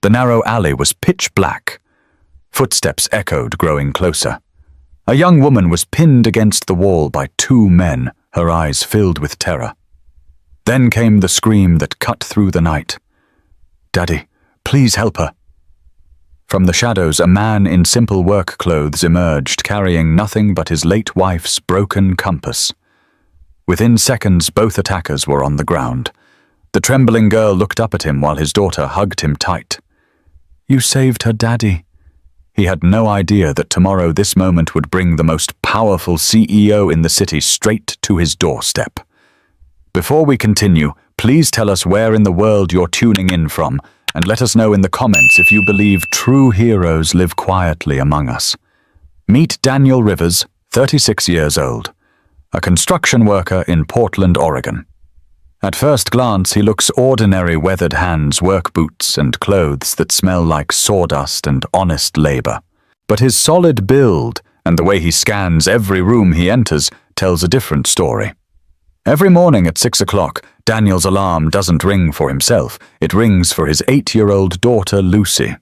The narrow alley was pitch black. Footsteps echoed, growing closer. A young woman was pinned against the wall by two men, her eyes filled with terror. Then came the scream that cut through the night. "Daddy, please help her." From the shadows, a man in simple work clothes emerged, carrying nothing but his late wife's broken compass. Within seconds, both attackers were on the ground. The trembling girl looked up at him while his daughter hugged him tight. "You saved her, Daddy." He had no idea that tomorrow this moment would bring the most powerful CEO in the city straight to his doorstep. Before we continue, please tell us where in the world you're tuning in from, and let us know in the comments if you believe true heroes live quietly among us. Meet Daniel Rivers, 36 years old, a construction worker in Portland, Oregon. At first glance, he looks ordinary: weathered hands, work boots, and clothes that smell like sawdust and honest labor. But his solid build and the way he scans every room he enters tells a different story. Every morning at 6 o'clock, Daniel's alarm doesn't ring for himself. It rings for his 8-year-old daughter, Lucy.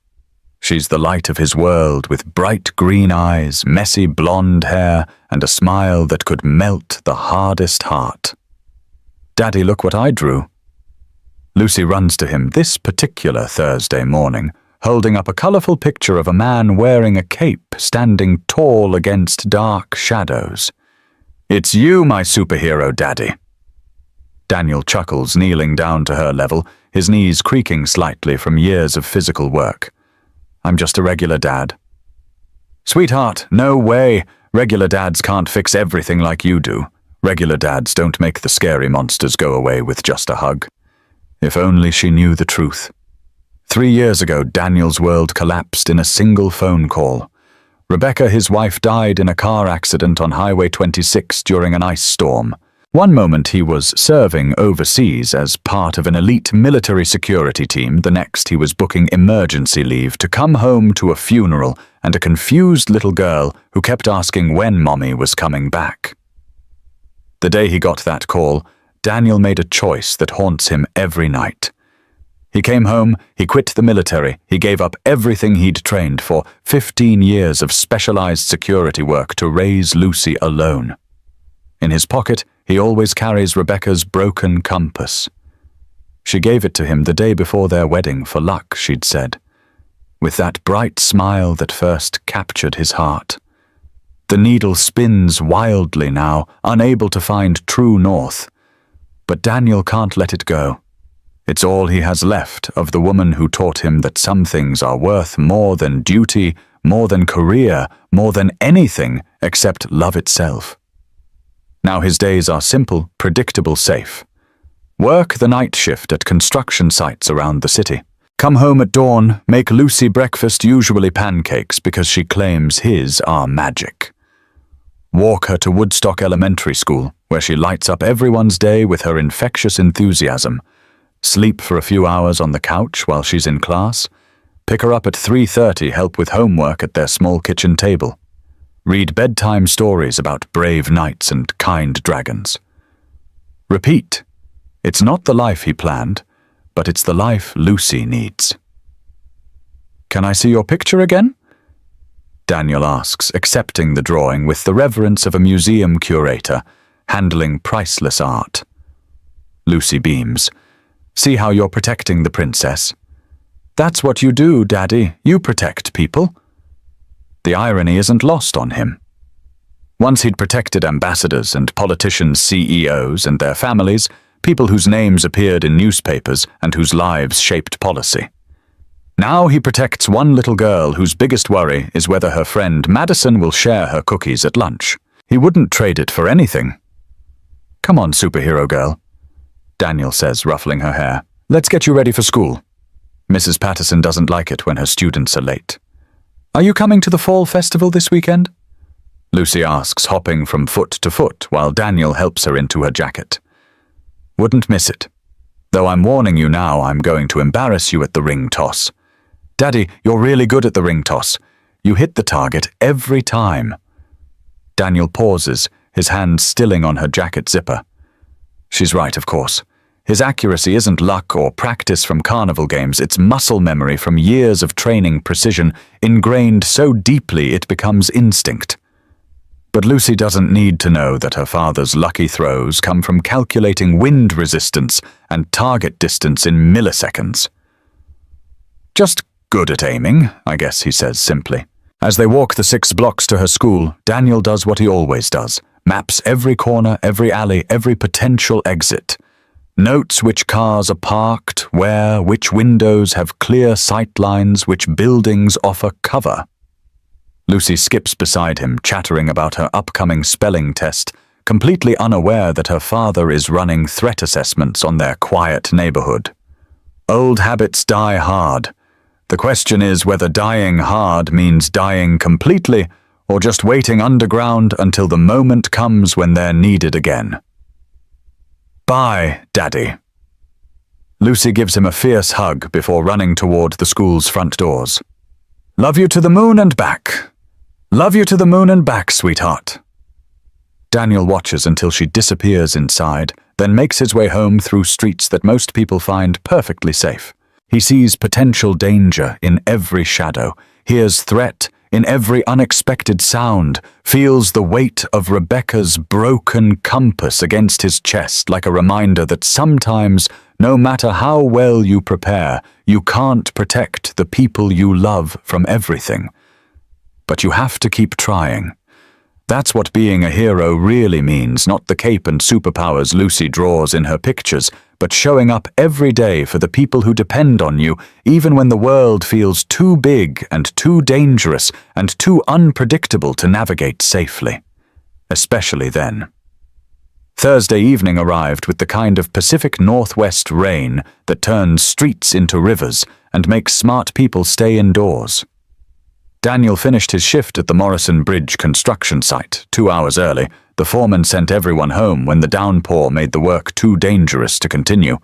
She's the light of his world, with bright green eyes, messy blonde hair, and a smile that could melt the hardest heart. "Daddy, look what I drew." Lucy runs to him this particular Thursday morning, holding up a colorful picture of a man wearing a cape, standing tall against dark shadows. "It's you, my superhero, Daddy." Daniel chuckles, kneeling down to her level, his knees creaking slightly from years of physical work. "I'm just a regular dad." "Sweetheart, no way. Regular dads can't fix everything like you do. Regular dads don't make the scary monsters go away with just a hug." If only she knew the truth. 3 years ago, Daniel's world collapsed in a single phone call. Rebecca, his wife, died in a car accident on Highway 26 during an ice storm. One moment he was serving overseas as part of an elite military security team, the next he was booking emergency leave to come home to a funeral and a confused little girl who kept asking when Mommy was coming back. The day he got that call, Daniel made a choice that haunts him every night. He came home, he quit the military, he gave up everything he'd trained for, 15 years of specialized security work to raise Lucy alone. In his pocket, he always carries Rebecca's broken compass. She gave it to him the day before their wedding for luck, she'd said, with that bright smile that first captured his heart. The needle spins wildly now, unable to find true north. But Daniel can't let it go. It's all he has left of the woman who taught him that some things are worth more than duty, more than career, more than anything except love itself. Now his days are simple, predictable, safe. Work the night shift at construction sites around the city. Come home at dawn, make Lucy breakfast, usually pancakes, because she claims his are magic. Walk her to Woodstock Elementary School, where she lights up everyone's day with her infectious enthusiasm. Sleep for a few hours on the couch while she's in class. Pick her up at 3:30, help with homework at their small kitchen table. Read bedtime stories about brave knights and kind dragons. Repeat. It's not the life he planned, but it's the life Lucy needs. "Can I see your picture again?" Daniel asks, accepting the drawing with the reverence of a museum curator, handling priceless art. Lucy beams. "See how you're protecting the princess?" "That's what you do, Daddy. You protect people." The irony isn't lost on him. Once he'd protected ambassadors and politicians, CEOs and their families, people whose names appeared in newspapers and whose lives shaped policy. Now he protects one little girl whose biggest worry is whether her friend Madison will share her cookies at lunch. He wouldn't trade it for anything. "Come on, superhero girl," Daniel says, ruffling her hair. "Let's get you ready for school." Mrs. Patterson doesn't like it when her students are late. "Are you coming to the fall festival this weekend?" Lucy asks, hopping from foot to foot while Daniel helps her into her jacket. "Wouldn't miss it. Though I'm warning you now, I'm going to embarrass you at the ring toss." "Daddy, you're really good at the ring toss. You hit the target every time." Daniel pauses, his hand stilling on her jacket zipper. She's right, of course. His accuracy isn't luck or practice from carnival games, it's muscle memory from years of training precision, ingrained so deeply it becomes instinct. But Lucy doesn't need to know that her father's lucky throws come from calculating wind resistance and target distance in milliseconds. Just good at aiming, I guess he says simply. As they walk the 6 blocks to her school, Daniel does what he always does, maps every corner, every alley, every potential exit. Notes which cars are parked, where, which windows have clear sight lines, which buildings offer cover. Lucy skips beside him, chattering about her upcoming spelling test, completely unaware that her father is running threat assessments on their quiet neighborhood. Old habits die hard. The question is whether dying hard means dying completely or just waiting underground until the moment comes when they're needed again. Bye, Daddy. Lucy gives him a fierce hug before running toward the school's front doors. Love you to the moon and back. Love you to the moon and back, sweetheart. Daniel watches until she disappears inside, then makes his way home through streets that most people find perfectly safe. He sees potential danger in every shadow, hears threat in every unexpected sound, feels the weight of Rebecca's broken compass against his chest like a reminder that sometimes, no matter how well you prepare, you can't protect the people you love from everything. But you have to keep trying. That's what being a hero really means, not the cape and superpowers Lucy draws in her pictures, but showing up every day for the people who depend on you, even when the world feels too big and too dangerous and too unpredictable to navigate safely. Especially then. Thursday evening arrived with the kind of Pacific Northwest rain that turns streets into rivers and makes smart people stay indoors. Daniel finished his shift at the Morrison Bridge construction site 2 hours early. The foreman sent everyone home when the downpour made the work too dangerous to continue.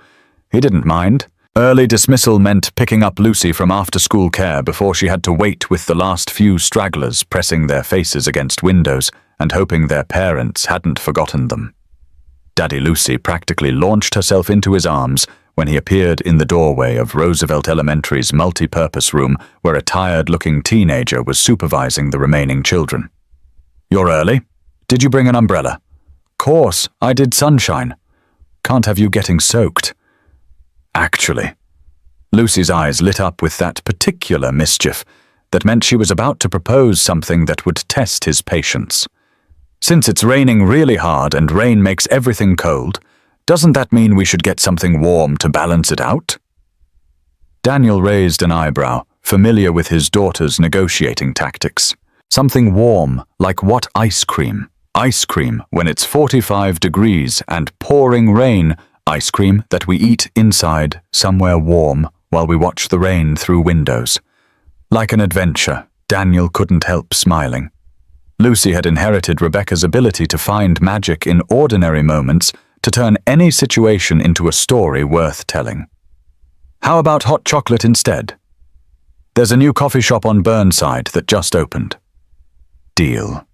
He didn't mind. Early dismissal meant picking up Lucy from after-school care before she had to wait with the last few stragglers pressing their faces against windows and hoping their parents hadn't forgotten them. Daddy Lucy practically launched herself into his arms when he appeared in the doorway of Roosevelt Elementary's multi-purpose room where a tired-looking teenager was supervising the remaining children. You're early? Did you bring an umbrella? Course, I did, sunshine. Can't have you getting soaked. Actually. Lucy's eyes lit up with that particular mischief that meant she was about to propose something that would test his patience. Since it's raining really hard and rain makes everything cold, doesn't that mean we should get something warm to balance it out? Daniel raised an eyebrow, familiar with his daughter's negotiating tactics. Something warm, like what ice cream? Ice cream when it's 45 degrees and pouring rain, ice cream that we eat inside, somewhere warm, while we watch the rain through windows. Like an adventure, Daniel couldn't help smiling. Lucy had inherited Rebecca's ability to find magic in ordinary moments, to turn any situation into a story worth telling. How about hot chocolate instead? There's a new coffee shop on Burnside that just opened. Deal.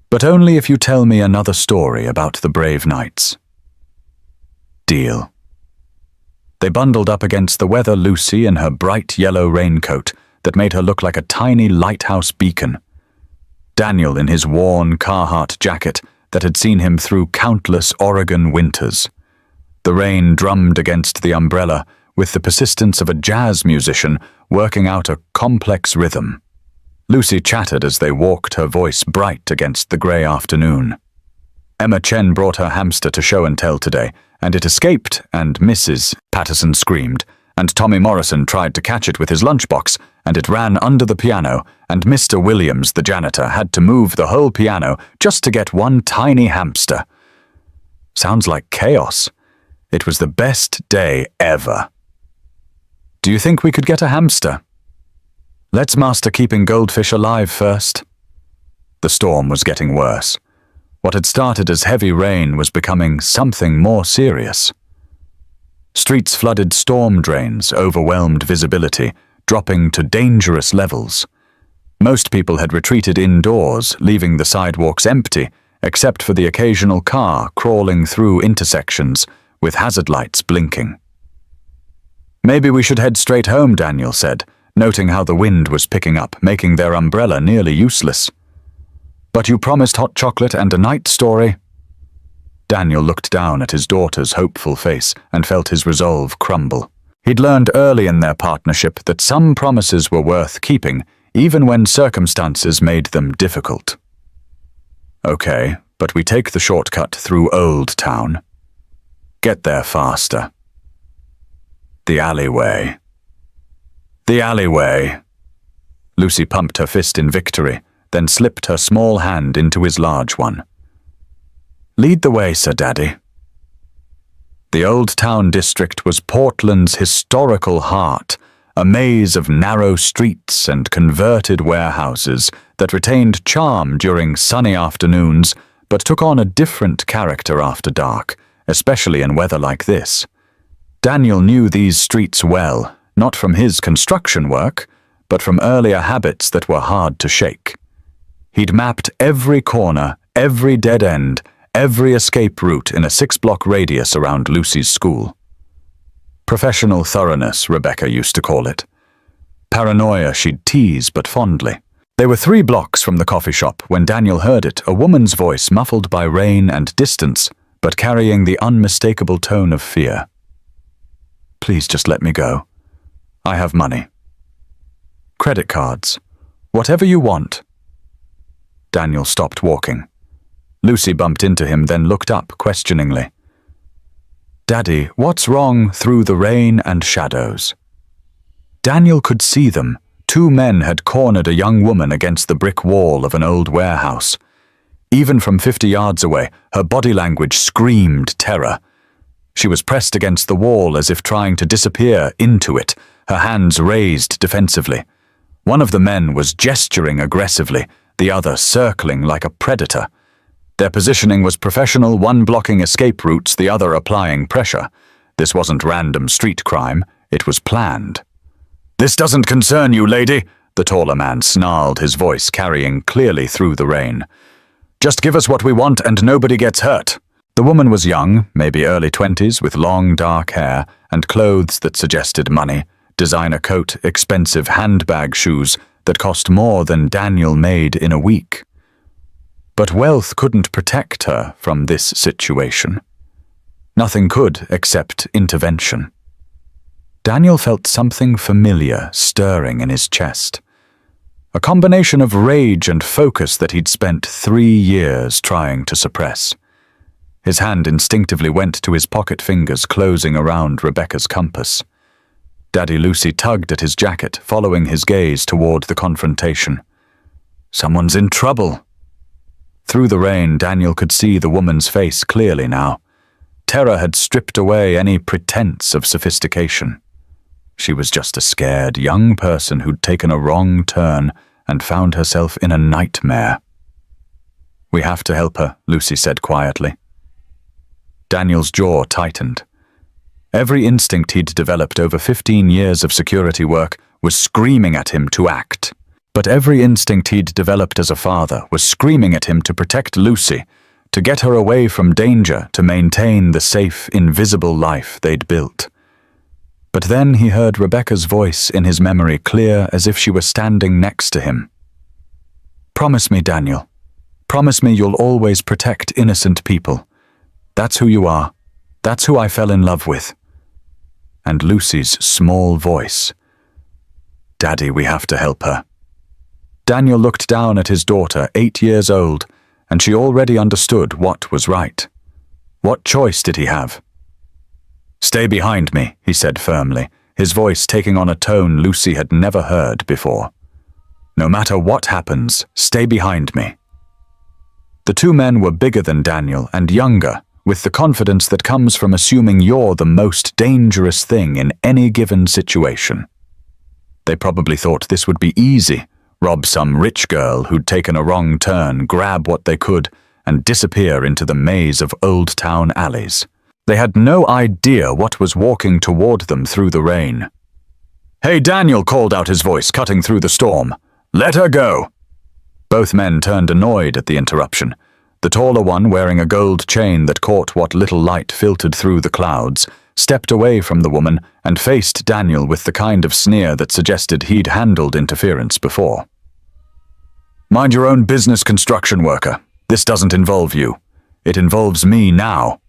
But only if you tell me another story about the brave knights. Deal. They bundled up against the weather, Lucy in her bright yellow raincoat that made her look like a tiny lighthouse beacon. Daniel in his worn Carhartt jacket that had seen him through countless Oregon winters. The rain drummed against the umbrella with the persistence of a jazz musician working out a complex rhythm. Lucy chattered as they walked, her voice bright against the grey afternoon. Emma Chen brought her hamster to show and tell today, and it escaped, and Mrs. Patterson screamed, and Tommy Morrison tried to catch it with his lunchbox, and it ran under the piano, and Mr. Williams, the janitor, had to move the whole piano just to get one tiny hamster. Sounds like chaos. It was the best day ever. Do you think we could get a hamster? Let's master keeping goldfish alive first. The storm was getting worse. What had started as heavy rain was becoming something more serious. Streets flooded, storm drains overwhelmed visibility, dropping to dangerous levels. Most people had retreated indoors, leaving the sidewalks empty, except for the occasional car crawling through intersections, with hazard lights blinking. "Maybe we should head straight home," Daniel said, noting how the wind was picking up, making their umbrella nearly useless. "But you promised hot chocolate and a night story." Daniel looked down at his daughter's hopeful face and felt his resolve crumble. He'd learned early in their partnership that some promises were worth keeping, even when circumstances made them difficult. "Okay, but we take the shortcut through Old Town. Get there faster." "The alleyway. The alleyway." Lucy pumped her fist in victory, then slipped her small hand into his large one. "Lead the way, Sir Daddy." The Old Town district was Portland's historical heart, a maze of narrow streets and converted warehouses that retained charm during sunny afternoons but took on a different character after dark, especially in weather like this. Daniel knew these streets well, not from his construction work, but from earlier habits that were hard to shake. He'd mapped every corner, every dead end, every escape route in a 6-block radius around Lucy's school. Professional thoroughness, Rebecca used to call it. Paranoia she'd tease but fondly. They were 3 blocks from the coffee shop when Daniel heard it, a woman's voice muffled by rain and distance, but carrying the unmistakable tone of fear. "Please just let me go. I have money. Credit cards. Whatever you want." Daniel stopped walking. Lucy bumped into him, then looked up questioningly. "Daddy, what's wrong through the rain and shadows?" Daniel could see them. 2 men had cornered a young woman against the brick wall of an old warehouse. Even from 50 yards away, her body language screamed terror. She was pressed against the wall as if trying to disappear into it, her hands raised defensively. One of the men was gesturing aggressively, the other circling like a predator. Their positioning was professional, one blocking escape routes, the other applying pressure. This wasn't random street crime, it was planned. "This doesn't concern you, lady," the taller man snarled, his voice carrying clearly through the rain. "Just give us what we want and nobody gets hurt." The woman was young, maybe early 20s, with long dark hair and clothes that suggested money, designer coat, expensive handbag shoes that cost more than Daniel made in a week. But wealth couldn't protect her from this situation. Nothing could except intervention. Daniel felt something familiar stirring in his chest. A combination of rage and focus that he'd spent 3 years trying to suppress. His hand instinctively went to his pocket fingers closing around Rebecca's compass. Daddy Lucy tugged at his jacket, following his gaze toward the confrontation. "Someone's in trouble." Through the rain, Daniel could see the woman's face clearly now. Terror had stripped away any pretense of sophistication. She was just a scared young person who'd taken a wrong turn and found herself in a nightmare. "We have to help her," Lucy said quietly. Daniel's jaw tightened. Every instinct he'd developed over 15 years of security work was screaming at him to act. But every instinct he'd developed as a father was screaming at him to protect Lucy, to get her away from danger, to maintain the safe, invisible life they'd built. But then he heard Rebecca's voice in his memory, clear as if she were standing next to him. "Promise me, Daniel. Promise me you'll always protect innocent people. That's who you are. That's who I fell in love with." And Lucy's small voice. "Daddy, we have to help her." Daniel looked down at his daughter, 8 years old, and she already understood what was right. What choice did he have? "Stay behind me," he said firmly, his voice taking on a tone Lucy had never heard before. "No matter what happens, stay behind me." The 2 men were bigger than Daniel and younger, with the confidence that comes from assuming you're the most dangerous thing in any given situation. They probably thought this would be easy. Rob some rich girl who'd taken a wrong turn, grab what they could, and disappear into the maze of Old Town alleys. They had no idea what was walking toward them through the rain. "Hey, Daniel," called out his voice, cutting through the storm. "Let her go." Both men turned annoyed at the interruption. The taller one, wearing a gold chain that caught what little light filtered through the clouds, stepped away from the woman and faced Daniel with the kind of sneer that suggested he'd handled interference before. "Mind your own business, construction worker. This doesn't involve you. It involves me now."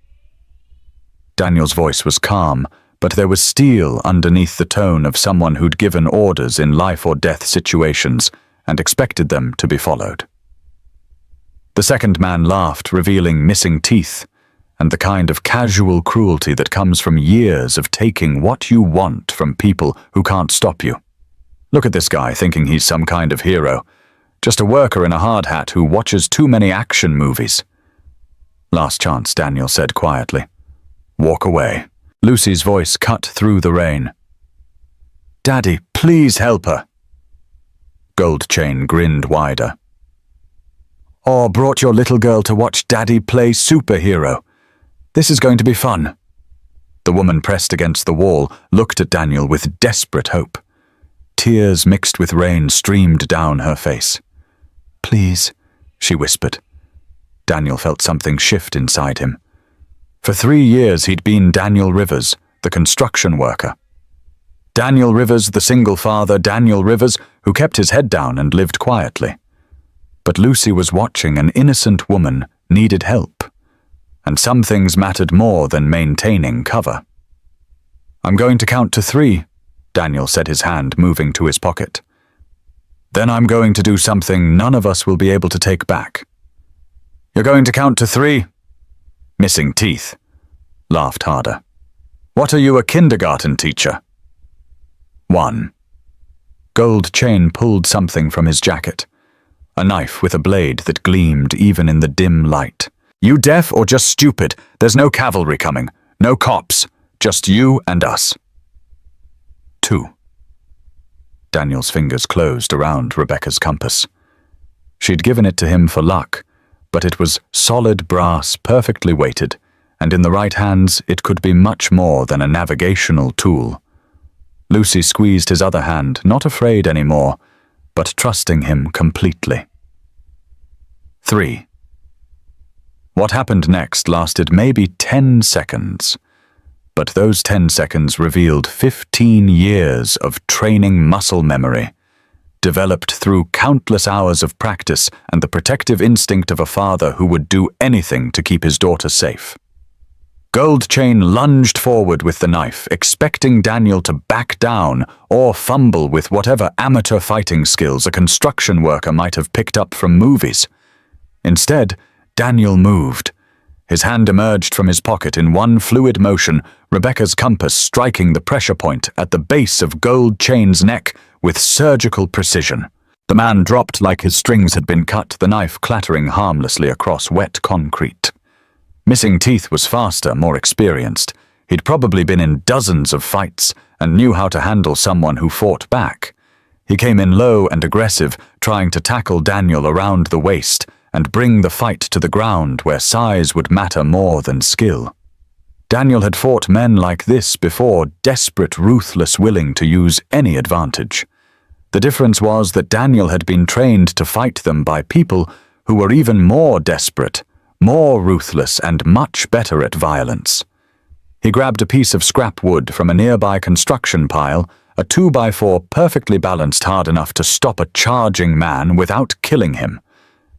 Daniel's voice was calm, but there was steel underneath the tone of someone who'd given orders in life-or-death situations and expected them to be followed. The second man laughed, revealing missing teeth, and the kind of casual cruelty that comes from years of taking what you want from people who can't stop you. Look at this guy thinking he's some kind of hero, just a worker in a hard hat who watches too many action movies. "Last chance," Daniel said quietly. "Walk away." Lucy's voice cut through the rain. "Daddy, please help her." Gold Chain grinned wider. "Or brought your little girl to watch Daddy play superhero. This is going to be fun." The woman pressed against the wall, looked at Daniel with desperate hope. Tears mixed with rain streamed down her face. "Please," she whispered. Daniel felt something shift inside him. For 3 years he'd been Daniel Rivers, the construction worker. Daniel Rivers, the single father, Daniel Rivers, who kept his head down and lived quietly. But Lucy was watching an innocent woman needed help, and some things mattered more than maintaining cover. "I'm going to count to 3, Daniel said, his hand moving to his pocket. "Then I'm going to do something none of us will be able to take back." "You're going to count to 3? Missing teeth," laughed harder. "What are you, a kindergarten teacher?" 1. Gold Chain pulled something from his jacket. A knife with a blade that gleamed even in the dim light. "You deaf or just stupid? There's no cavalry coming. No cops. Just you and us." 2. Daniel's fingers closed around Rebecca's compass. She'd given it to him for luck, but it was solid brass, perfectly weighted, and in the right hands it could be much more than a navigational tool. Lucy squeezed his other hand, not afraid anymore, but trusting him completely. 3. What happened next lasted maybe 10 seconds, but those 10 seconds revealed 15 years of training muscle memory, developed through countless hours of practice and the protective instinct of a father who would do anything to keep his daughter safe. Gold Chain lunged forward with the knife, expecting Daniel to back down or fumble with whatever amateur fighting skills a construction worker might have picked up from movies. Instead, Daniel moved. His hand emerged from his pocket in one fluid motion, Rebecca's compass striking the pressure point at the base of Gold Chain's neck with surgical precision. The man dropped like his strings had been cut, the knife clattering harmlessly across wet concrete. Missing Teeth was faster, more experienced. He'd probably been in dozens of fights and knew how to handle someone who fought back. He came in low and aggressive, trying to tackle Daniel around the waist and bring the fight to the ground where size would matter more than skill. Daniel had fought men like this before, desperate, ruthless, willing to use any advantage. The difference was that Daniel had been trained to fight them by people who were even more desperate, more ruthless, and much better at violence. He grabbed a piece of scrap wood from a nearby construction pile, a 2x4 perfectly balanced hard enough to stop a charging man without killing him.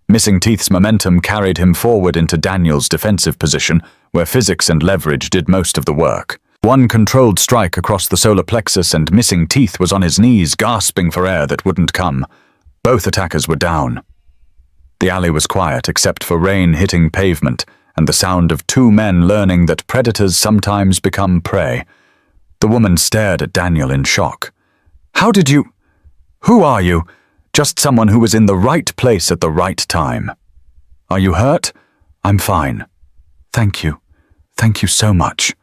Missing Teeth's momentum carried him forward into Daniel's defensive position, where physics and leverage did most of the work. One controlled strike across the solar plexus and Missing Teeth was on his knees, gasping for air that wouldn't come. Both attackers were down. The alley was quiet except for rain hitting pavement and the sound of 2 men learning that predators sometimes become prey. The woman stared at Daniel in shock. "How did you... Who are you?" "Just someone who was in the right place at the right time." "Are you hurt?" "I'm fine." "Thank you. Thank you so much."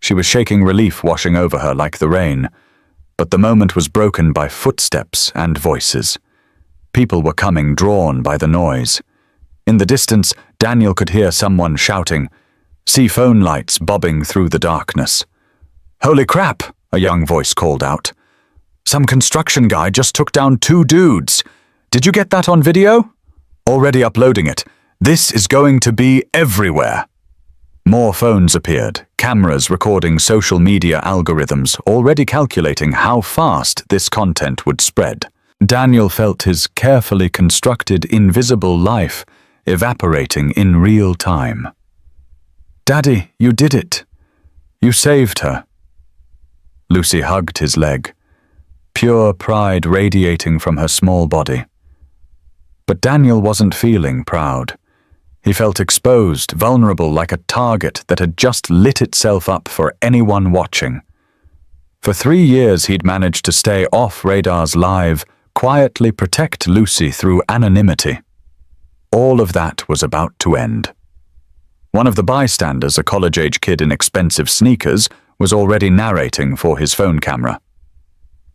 She was shaking, relief washing over her like the rain, but the moment was broken by footsteps and voices. People were coming, drawn by the noise. In the distance, Daniel could hear someone shouting, see phone lights bobbing through the darkness. "Holy crap!" a young voice called out. "Some construction guy just took down 2 dudes. Did you get that on video?" "Already uploading it. This is going to be everywhere. More phones appeared, cameras recording social media algorithms, already calculating how fast this content would spread. Daniel felt his carefully constructed invisible life evaporating in real time. "Daddy, you did it. You saved her." Lucy hugged his leg, pure pride radiating from her small body. But Daniel wasn't feeling proud. He felt exposed, vulnerable, like a target that had just lit itself up for anyone watching. For 3 years he'd managed to stay off Radar's live, quietly protect Lucy through anonymity. All of that was about to end. One of the bystanders, a college-age kid in expensive sneakers, was already narrating for his phone camera.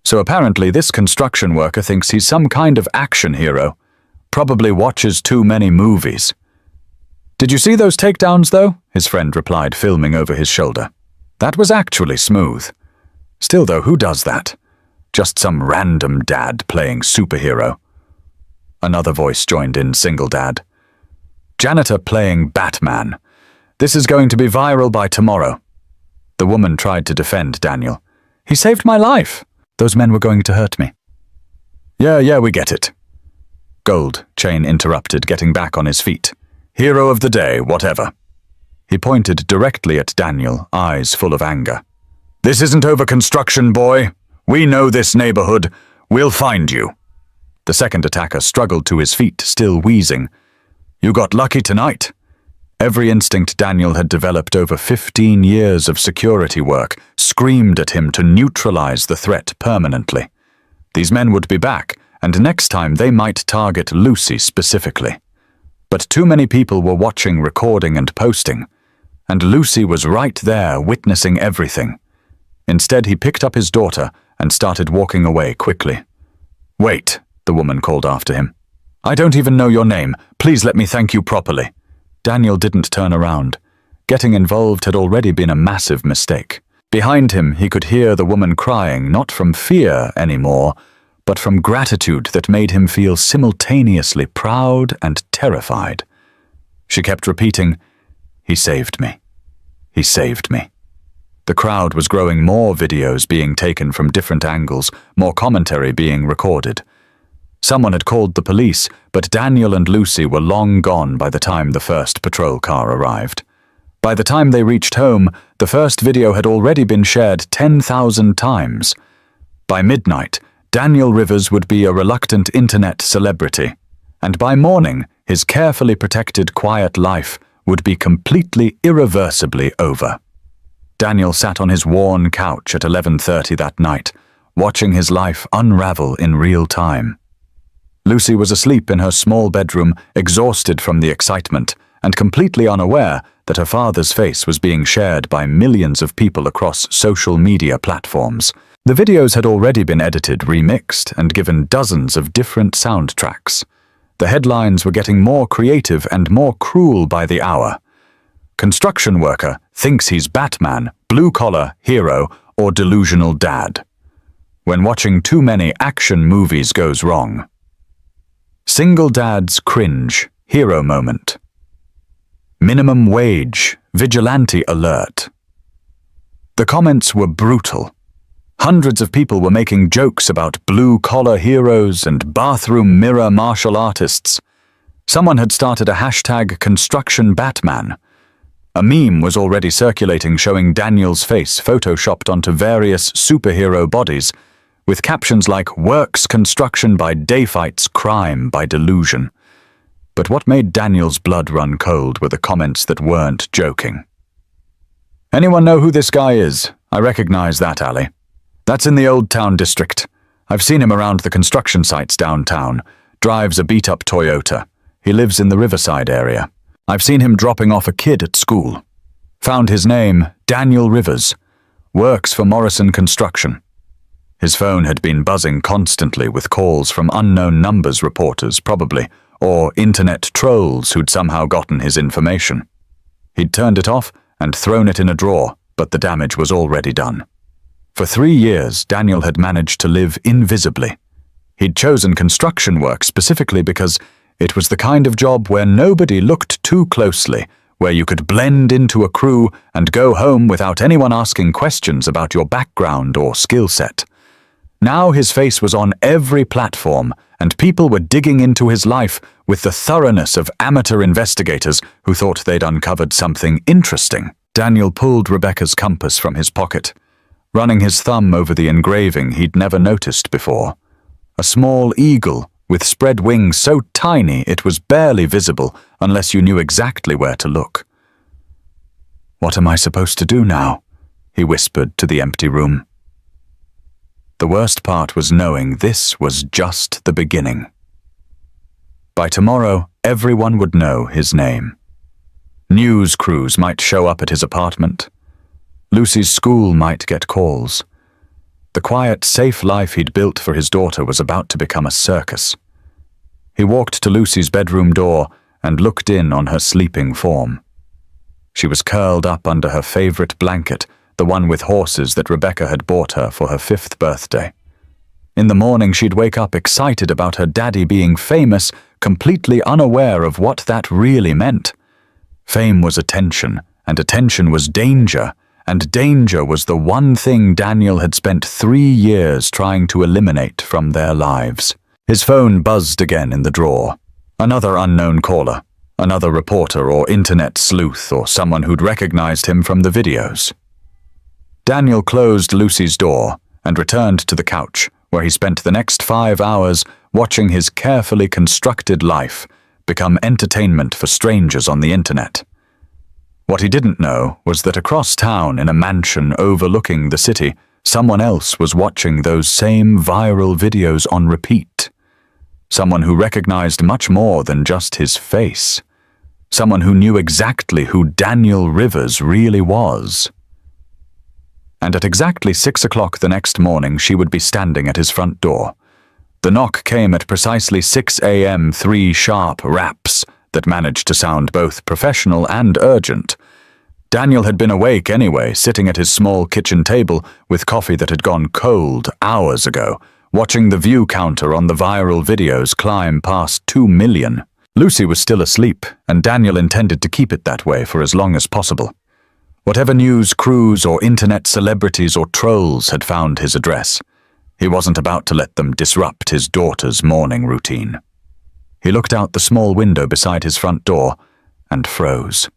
So apparently this construction worker thinks he's some kind of action hero, probably watches too many movies. "Did you see those takedowns, though?" his friend replied, filming over his shoulder. "That was actually smooth. Still, though, who does that? Just some random dad playing superhero." Another voice joined in, single dad. "Janitor playing Batman. This is going to be viral by tomorrow." The woman tried to defend Daniel. "He saved my life. Those men were going to hurt me." Yeah, we get it." Gold, Chain interrupted, getting back on his feet. "Hero of the day, whatever." He pointed directly at Daniel, eyes full of anger. "This isn't over construction, boy. We know this neighborhood. We'll find you." The second attacker struggled to his feet, still wheezing. "You got lucky tonight." Every instinct Daniel had developed over 15 years of security work screamed at him to neutralize the threat permanently. These men would be back, and next time they might target Lucy specifically. But too many people were watching, recording, and posting, and Lucy was right there witnessing everything. Instead, he picked up his daughter and started walking away quickly. "Wait," the woman called after him. "I don't even know your name. Please let me thank you properly." Daniel didn't turn around. Getting involved had already been a massive mistake. Behind him, he could hear the woman crying, not from fear anymore, but from gratitude that made him feel simultaneously proud and terrified. She kept repeating, "He saved me. He saved me." The crowd was growing, more videos being taken from different angles, more commentary being recorded. Someone had called the police, but Daniel and Lucy were long gone by the time the first patrol car arrived. By the time they reached home, the first video had already been shared 10,000 times. By midnight, Daniel Rivers would be a reluctant internet celebrity, and by morning, his carefully protected quiet life would be completely irreversibly over. Daniel sat on his worn couch at 11:30 that night, watching his life unravel in real time. Lucy was asleep in her small bedroom, exhausted from the excitement, and completely unaware that her father's face was being shared by millions of people across social media platforms. The videos had already been edited, remixed, and given dozens of different soundtracks. The headlines were getting more creative and more cruel by the hour. Construction worker thinks he's Batman, blue-collar hero, or delusional dad. When watching too many action movies goes wrong. Single dad's cringe, hero moment. Minimum wage, vigilante alert. The comments were brutal. Hundreds of people were making jokes about blue-collar heroes and bathroom mirror martial artists. Someone had started a hashtag #ConstructionBatman. A meme was already circulating showing Daniel's face photoshopped onto various superhero bodies, with captions like "Works construction by day fights crime by delusion." But what made Daniel's blood run cold were the comments that weren't joking. "Anyone know who this guy is? I recognize that alley. That's in the Old Town district. I've seen him around the construction sites downtown. Drives a beat-up Toyota. He lives in the Riverside area. I've seen him dropping off a kid at school. Found his name, Daniel Rivers. Works for Morrison Construction." His phone had been buzzing constantly with calls from unknown numbers, reporters probably, or internet trolls who'd somehow gotten his information. He'd turned it off and thrown it in a drawer, but the damage was already done. For 3 years, Daniel had managed to live invisibly. He'd chosen construction work specifically because It was the kind of job where nobody looked too closely, where you could blend into a crew and go home without anyone asking questions about your background or skill set. Now his face was on every platform, and people were digging into his life with the thoroughness of amateur investigators who thought they'd uncovered something interesting. Daniel pulled Rebecca's compass from his pocket, running his thumb over the engraving he'd never noticed before. A small eagle with spread wings so tiny it was barely visible unless you knew exactly where to look. "What am I supposed to do now?" he whispered to the empty room. The worst part was knowing this was just the beginning. By tomorrow, everyone would know his name. News crews might show up at his apartment. Lucy's school might get calls. The quiet, safe life he'd built for his daughter was about to become a circus. He walked to Lucy's bedroom door and looked in on her sleeping form. She was curled up under her favorite blanket, the one with horses that Rebecca had bought her for her 5th birthday. In the morning, she'd wake up excited about her daddy being famous, completely unaware of what that really meant. Fame was attention, and attention was danger, and danger was the one thing Daniel had spent 3 years trying to eliminate from their lives. His phone buzzed again in the drawer. Another unknown caller, another reporter or internet sleuth or someone who'd recognized him from the videos. Daniel closed Lucy's door and returned to the couch, where he spent the next 5 hours watching his carefully constructed life become entertainment for strangers on the internet. What he didn't know was that across town in a mansion overlooking the city, someone else was watching those same viral videos on repeat. Someone who recognized much more than just his face. Someone who knew exactly who Daniel Rivers really was. And at exactly 6 o'clock the next morning, she would be standing at his front door. The knock came at precisely 6 a.m., 3 sharp raps that managed to sound both professional and urgent. Daniel had been awake anyway, sitting at his small kitchen table with coffee that had gone cold hours ago, watching the view counter on the viral videos climb past 2 million. Lucy was still asleep, and Daniel intended to keep it that way for as long as possible. Whatever news crews or internet celebrities or trolls had found his address, he wasn't about to let them disrupt his daughter's morning routine. He looked out the small window beside his front door and froze.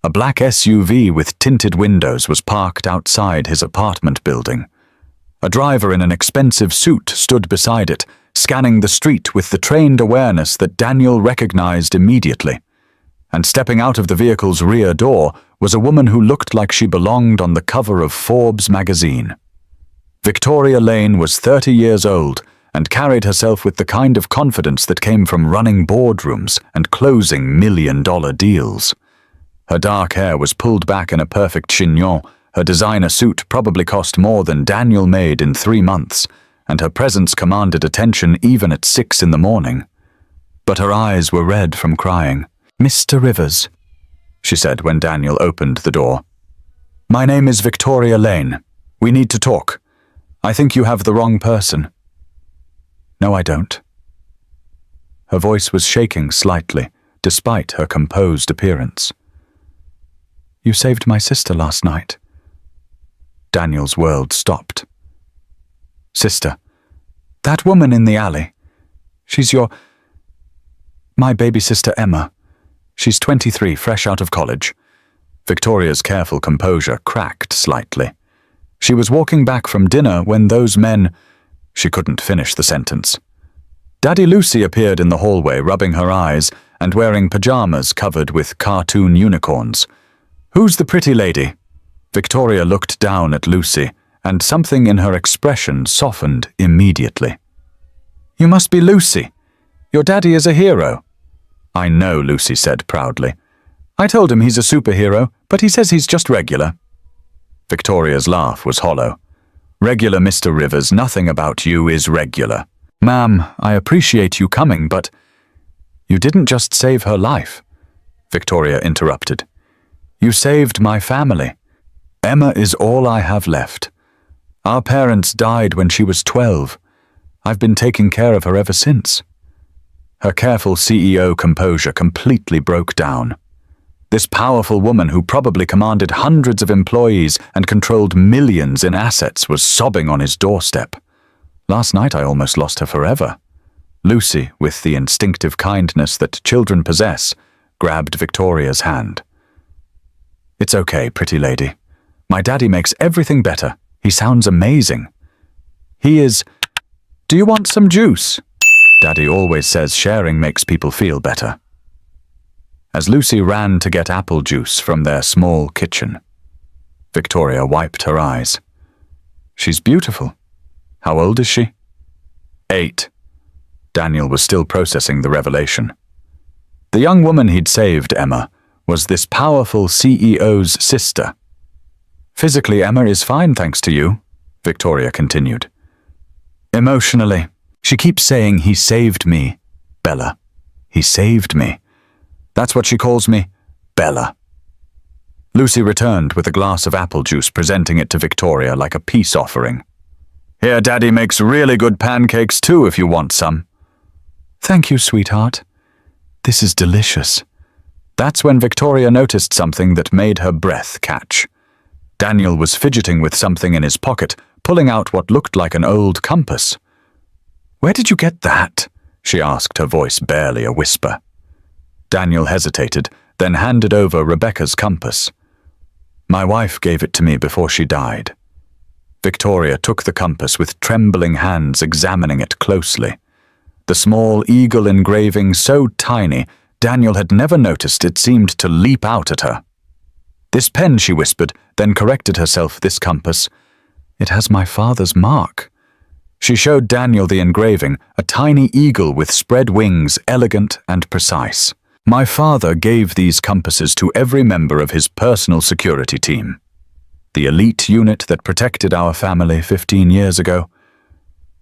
A black SUV with tinted windows was parked outside his apartment building. A driver in an expensive suit stood beside it, scanning the street with the trained awareness that Daniel recognized immediately. And stepping out of the vehicle's rear door was a woman who looked like she belonged on the cover of Forbes magazine. Victoria Lane was 30 years old and carried herself with the kind of confidence that came from running boardrooms and closing million-dollar deals. Her dark hair was pulled back in a perfect chignon, her designer suit probably cost more than Daniel made in 3 months, and her presence commanded attention even at 6 in the morning. But her eyes were red from crying. "Mr. Rivers," she said when Daniel opened the door. "My name is Victoria Lane. We need to talk. I think you have the wrong person." "No, I don't." Her voice was shaking slightly, despite her composed appearance. "You saved my sister last night." Daniel's world stopped. "Sister? That woman in the alley? She's my baby sister Emma. She's 23, fresh out of college." Victoria's careful composure cracked slightly. She was walking back from dinner when those men... She couldn't finish the sentence. Daddy Lucy appeared in the hallway, rubbing her eyes and wearing pajamas covered with cartoon unicorns. "Who's the pretty lady?" Victoria looked down at Lucy, and something in her expression softened immediately. "You must be Lucy. Your daddy is a hero." "I know," Lucy said proudly. "I told him he's a superhero, but he says he's just regular." Victoria's laugh was hollow. "Regular, Mr. Rivers, nothing about you is regular." "Ma'am, I appreciate you coming, but..." "You didn't just save her life," Victoria interrupted. "You saved my family. Emma is all I have left. Our parents died when she was 12. I've been taking care of her ever since." Her careful CEO composure completely broke down. This powerful woman who probably commanded hundreds of employees and controlled millions in assets was sobbing on his doorstep. Last night I almost lost her forever. Lucy, with the instinctive kindness that children possess, grabbed Victoria's hand. "It's okay, pretty lady. My daddy makes everything better. He sounds amazing. He is... Do you want some juice? Daddy always says sharing makes people feel better." As Lucy ran to get apple juice from their small kitchen, Victoria wiped her eyes. "She's beautiful. How old is she?" 8. Daniel was still processing the revelation. The young woman he'd saved, Emma, was this powerful CEO's sister. "Physically, Emma is fine thanks to you," Victoria continued. "Emotionally, she keeps saying he saved me, Bella. He saved me. That's what she calls me, Bella." Lucy returned with a glass of apple juice, presenting it to Victoria like a peace offering. "Here, Daddy makes really good pancakes too if you want some." "Thank you, sweetheart. This is delicious." That's when Victoria noticed something that made her breath catch. Daniel was fidgeting with something in his pocket, pulling out what looked like an old compass. "Where did you get that?" she asked, her voice barely a whisper. Daniel hesitated, then handed over Rebecca's compass. "My wife gave it to me before she died." Victoria took the compass with trembling hands, examining it closely. The small eagle engraving so tiny, Daniel had never noticed it seemed to leap out at her. "This pen," she whispered, then corrected herself, "this compass. It has my father's mark." She showed Daniel the engraving, a tiny eagle with spread wings, elegant and precise. "My father gave these compasses to every member of his personal security team. The elite unit that protected our family 15 years ago."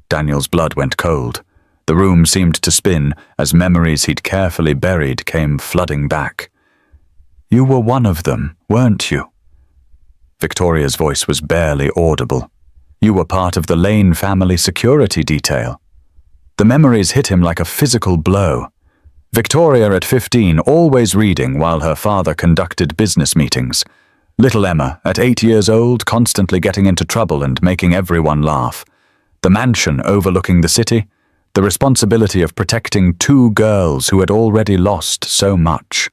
Daniel's blood went cold. The room seemed to spin as memories he'd carefully buried came flooding back. "You were one of them, weren't you?" Victoria's voice was barely audible. "You were part of the Lane family security detail." The memories hit him like a physical blow. Victoria at 15, always reading while her father conducted business meetings. Little Emma, at 8 years old, constantly getting into trouble and making everyone laugh. The mansion overlooking the city. The responsibility of protecting 2 girls who had already lost so much.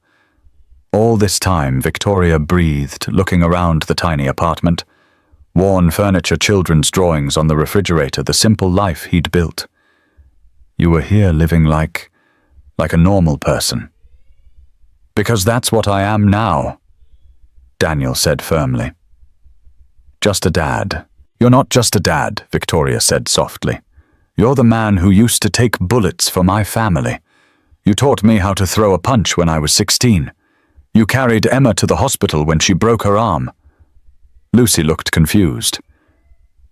All this time, Victoria breathed, looking around the tiny apartment. Worn furniture, children's drawings on the refrigerator, the simple life he'd built. "You were here living like a normal person." "Because that's what I am now," Daniel said firmly. "Just a dad." "You're not just a dad," Victoria said softly. "You're the man who used to take bullets for my family. You taught me how to throw a punch when I was 16. You carried Emma to the hospital when she broke her arm." Lucy looked confused.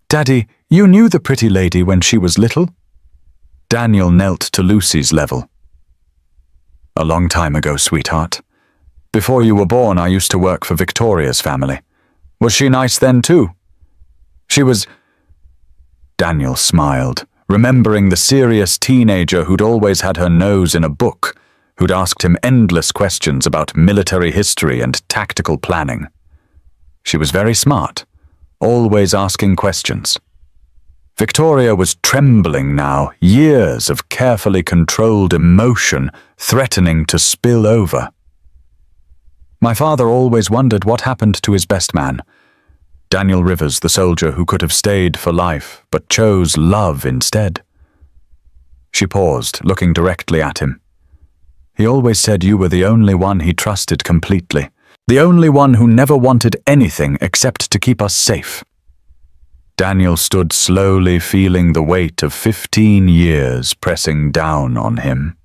"Daddy, you knew the pretty lady when she was little?" Daniel knelt to Lucy's level. "A long time ago, sweetheart. Before you were born, I used to work for Victoria's family. Was she nice then too?" "She was..." Daniel smiled, remembering the serious teenager who'd always had her nose in a book, who'd asked him endless questions about military history and tactical planning. She was very smart, always asking questions. Victoria was trembling now, years of carefully controlled emotion threatening to spill over. "My father always wondered what happened to his best man. Daniel Rivers, the soldier who could have stayed for life, but chose love instead." She paused, looking directly at him. "He always said you were the only one he trusted completely, the only one who never wanted anything except to keep us safe." Daniel stood slowly, feeling the weight of 15 years pressing down on him.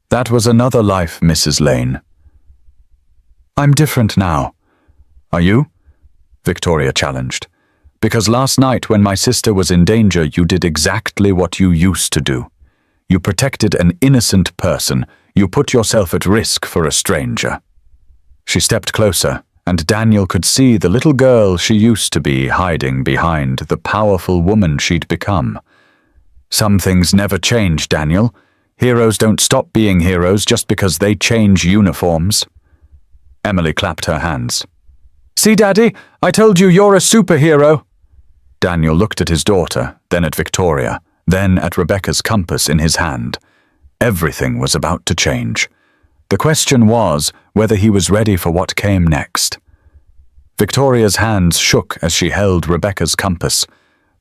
"That was another life, Mrs. Lane." "I'm different now." "Are you?" Victoria challenged. "Because last night when my sister was in danger, you did exactly what you used to do. You protected an innocent person. You put yourself at risk for a stranger." She stepped closer, and Daniel could see the little girl she used to be hiding behind the powerful woman she'd become. "Some things never change, Daniel. Heroes don't stop being heroes just because they change uniforms. Emily clapped her hands. See, Daddy, I told you you're a superhero. Daniel looked at his daughter, then at Victoria, then at Rebecca's compass in his hand. Everything was about to change. The question was whether he was ready for what came next. Victoria's hands shook as she held Rebecca's compass,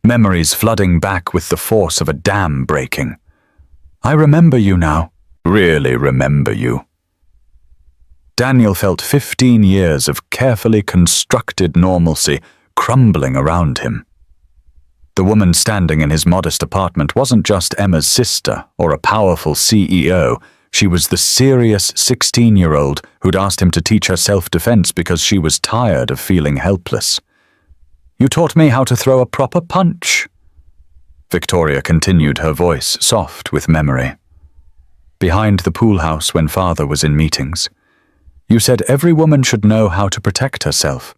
memories flooding back with the force of a dam breaking. I remember you now. Really remember you. Daniel felt 15 years of carefully constructed normalcy crumbling around him. The woman standing in his modest apartment wasn't just Emma's sister or a powerful CEO. She was the serious 16-year-old who'd asked him to teach her self-defense because she was tired of feeling helpless. You taught me how to throw a proper punch. Victoria continued, her voice soft with memory. Behind the pool house when Father was in meetings. You said every woman should know how to protect herself.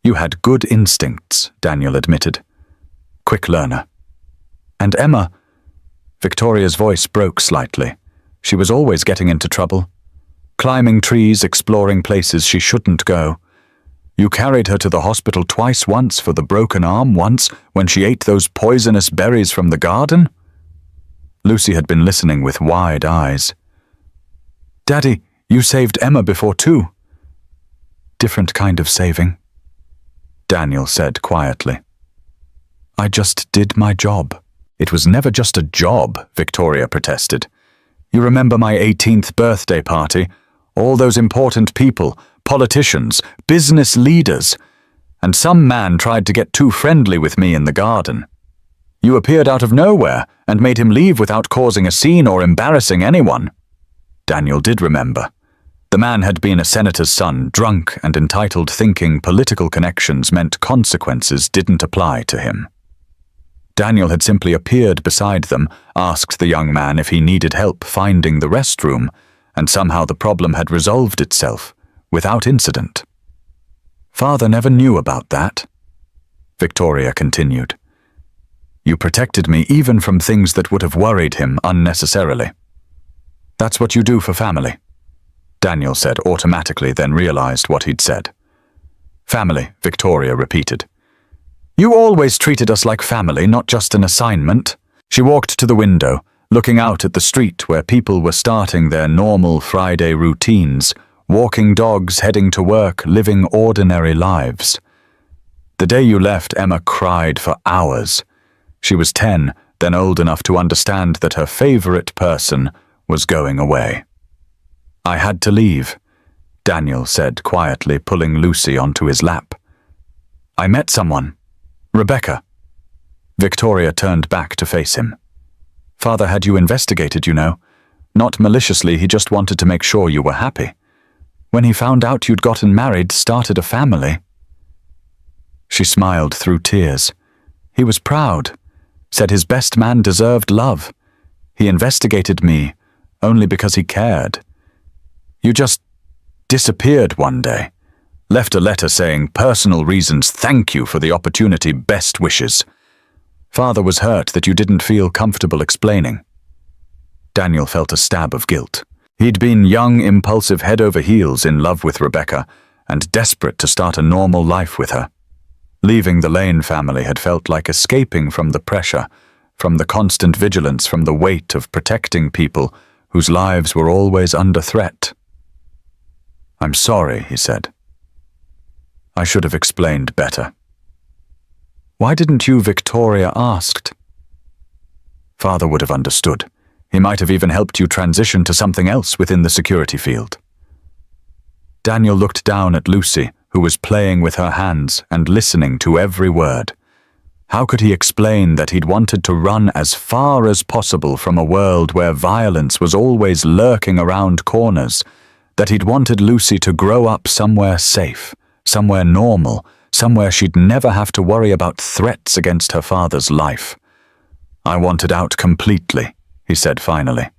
You had good instincts, Daniel admitted. Quick learner. And Emma, Victoria's voice broke slightly. She was always getting into trouble. Climbing trees, exploring places she shouldn't go. You carried her to the hospital twice, once for the broken arm, once when she ate those poisonous berries from the garden. Lucy had been listening with wide eyes. Daddy, you saved Emma before too. Different kind of saving, Daniel said quietly. I just did my job. It was never just a job, Victoria protested. You remember my 18th birthday party? All those important people, politicians, business leaders, and some man tried to get too friendly with me in the garden. You appeared out of nowhere and made him leave without causing a scene or embarrassing anyone. Daniel did remember. The man had been a senator's son, drunk and entitled, thinking political connections meant consequences didn't apply to him. Daniel had simply appeared beside them, asked the young man if he needed help finding the restroom, and somehow the problem had resolved itself, without incident. Father never knew about that. Victoria continued. You protected me even from things that would have worried him unnecessarily. That's what you do for family, Daniel said automatically, then realized what he'd said. Family, Victoria repeated. You always treated us like family, not just an assignment. She walked to the window, looking out at the street where people were starting their normal Friday routines, walking dogs, heading to work, living ordinary lives. The day you left, Emma cried for hours. She was 10, then old enough to understand that her favorite person was going away. I had to leave, Daniel said quietly, pulling Lucy onto his lap. I met someone. Rebecca. Victoria turned back to face him. Father had you investigated, you know. Not maliciously, he just wanted to make sure you were happy. When he found out you'd gotten married, started a family. She smiled through tears. He was proud, said his best man deserved love. He investigated me only because he cared. You just disappeared one day. Left a letter saying, personal reasons, thank you for the opportunity, best wishes. Father was hurt that you didn't feel comfortable explaining. Daniel felt a stab of guilt. He'd been young, impulsive, head over heels in love with Rebecca and desperate to start a normal life with her. Leaving the Lane family had felt like escaping from the pressure, from the constant vigilance, from the weight of protecting people whose lives were always under threat. I'm sorry, he said. I should have explained better. Why didn't you, Victoria asked? Father would have understood. He might have even helped you transition to something else within the security field. Daniel looked down at Lucy, who was playing with her hands and listening to every word. How could he explain that he'd wanted to run as far as possible from a world where violence was always lurking around corners, that he'd wanted Lucy to grow up somewhere safe, somewhere normal, somewhere she'd never have to worry about threats against her father's life. I wanted out completely, he said finally.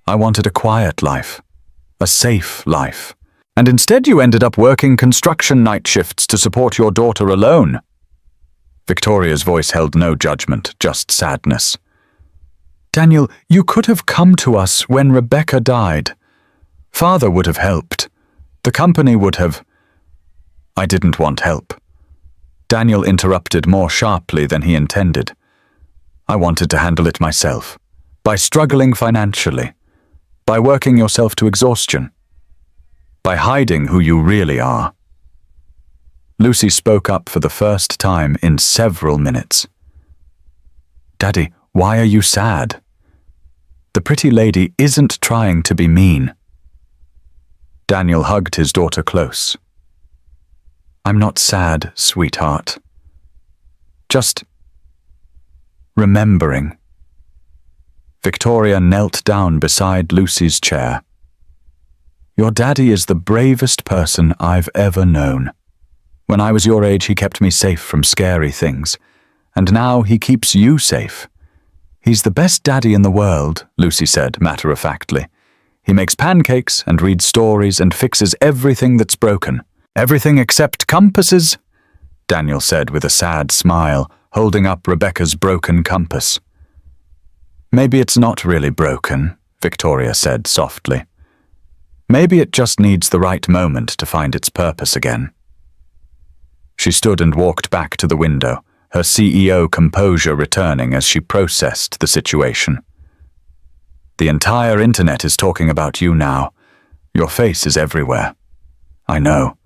I wanted a quiet life, a safe life. And instead you ended up working construction night shifts to support your daughter alone. Victoria's voice held no judgment, just sadness. Daniel, you could have come to us when Rebecca died. Father would have helped. The company would have... I didn't want help. Daniel interrupted more sharply than he intended. I wanted to handle it myself, by struggling financially, by working yourself to exhaustion, by hiding who you really are. Lucy spoke up for the first time in several minutes. Daddy, why are you sad? The pretty lady isn't trying to be mean. Daniel hugged his daughter close. I'm not sad, sweetheart. Just remembering. Victoria knelt down beside Lucy's chair. Your daddy is the bravest person I've ever known. When I was your age, he kept me safe from scary things, and now he keeps you safe. He's the best daddy in the world, Lucy said matter-of-factly. He makes pancakes and reads stories and fixes everything that's broken. Everything except compasses, Daniel said with a sad smile, holding up Rebecca's broken compass. Maybe it's not really broken, Victoria said softly. Maybe it just needs the right moment to find its purpose again. She stood and walked back to the window, her CEO composure returning as she processed the situation. The entire internet is talking about you now. Your face is everywhere. I know.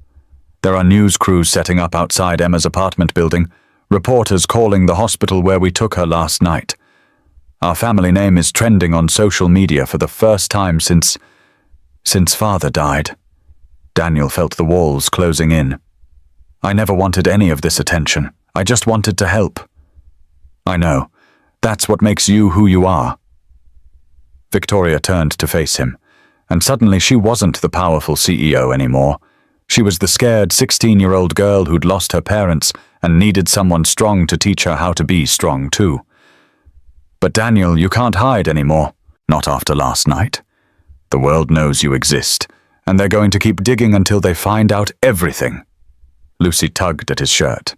There are news crews setting up outside Emma's apartment building, reporters calling the hospital where we took her last night. Our family name is trending on social media for the first time since Father died. Daniel felt the walls closing in. I never wanted any of this attention. I just wanted to help. I know. That's what makes you who you are. Victoria turned to face him, and suddenly she wasn't the powerful CEO anymore. She was the scared 16-year-old girl who'd lost her parents and needed someone strong to teach her how to be strong too. But Daniel, you can't hide anymore. Not after last night. The world knows you exist, and they're going to keep digging until they find out everything. Lucy tugged at his shirt.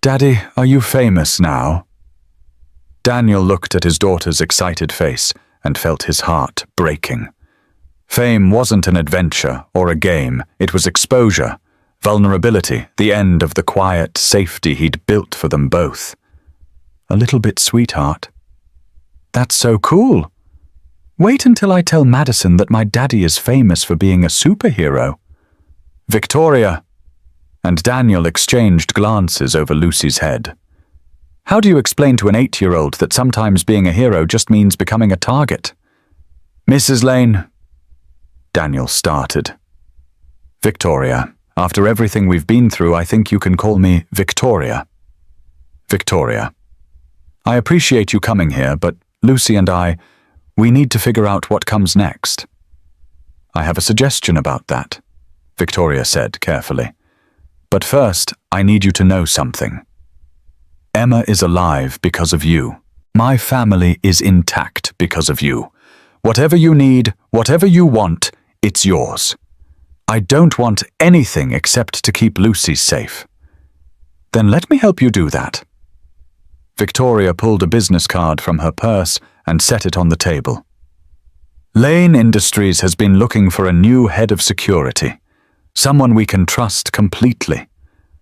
Daddy, are you famous now? Daniel looked at his daughter's excited face and felt his heart breaking. Fame wasn't an adventure or a game, it was exposure, vulnerability, the end of the quiet safety he'd built for them both. A little bit, sweetheart. That's so cool. Wait until I tell Madison that my daddy is famous for being a superhero. Victoria! And Daniel exchanged glances over Lucy's head. How do you explain to an 8-year-old that sometimes being a hero just means becoming a target? Mrs. Lane, Daniel started. Victoria, after everything we've been through, I think you can call me Victoria. Victoria, I appreciate you coming here, but Lucy and we need to figure out what comes next. I have a suggestion about that, Victoria said carefully. But first, I need you to know something. Emma is alive because of you. My family is intact because of you. Whatever you need, whatever you want, it's yours. I don't want anything except to keep Lucy safe. Then let me help you do that. Victoria pulled a business card from her purse and set it on the table. Lane Industries has been looking for a new head of security. Someone we can trust completely.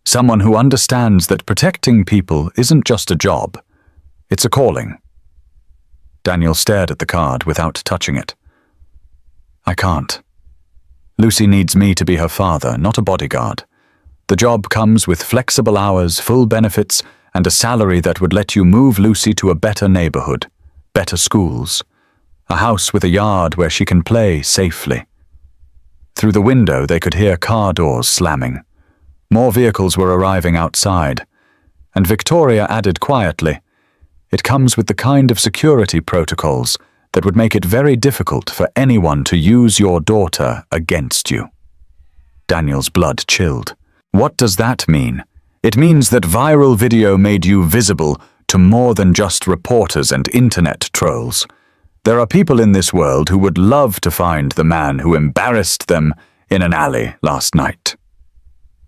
Someone who understands that protecting people isn't just a job. It's a calling. Daniel stared at the card without touching it. I can't. Lucy needs me to be her father, not a bodyguard. The job comes with flexible hours, full benefits, and a salary that would let you move Lucy to a better neighborhood, better schools, a house with a yard where she can play safely. Through the window, they could hear car doors slamming. More vehicles were arriving outside, and Victoria added quietly, it comes with the kind of security protocols that would make it very difficult for anyone to use your daughter against you. Daniel's blood chilled. What does that mean? It means that viral video made you visible to more than just reporters and internet trolls. There are people in this world who would love to find the man who embarrassed them in an alley last night.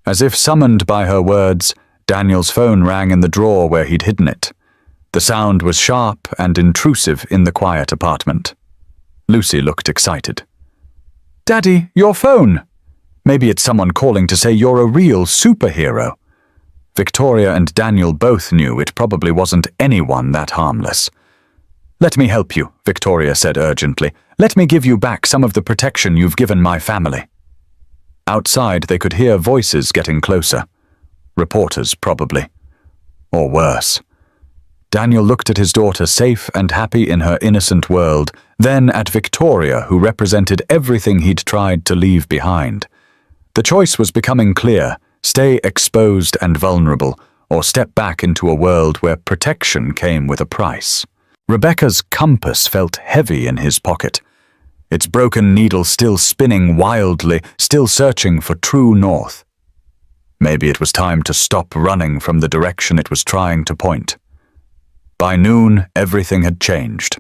As if summoned by her words, Daniel's phone rang in the drawer where he'd hidden it. The sound was sharp and intrusive in the quiet apartment. Lucy looked excited. "Daddy, your phone! Maybe it's someone calling to say you're a real superhero." Victoria and Daniel both knew it probably wasn't anyone that harmless. "Let me help you," Victoria said urgently. "Let me give you back some of the protection you've given my family." Outside, they could hear voices getting closer. Reporters, probably. Or worse. Daniel looked at his daughter safe and happy in her innocent world, then at Victoria, who represented everything he'd tried to leave behind. The choice was becoming clear: stay exposed and vulnerable, or step back into a world where protection came with a price. Rebecca's compass felt heavy in his pocket, its broken needle still spinning wildly, still searching for true north. Maybe it was time to stop running from the direction it was trying to point. By noon, everything had changed.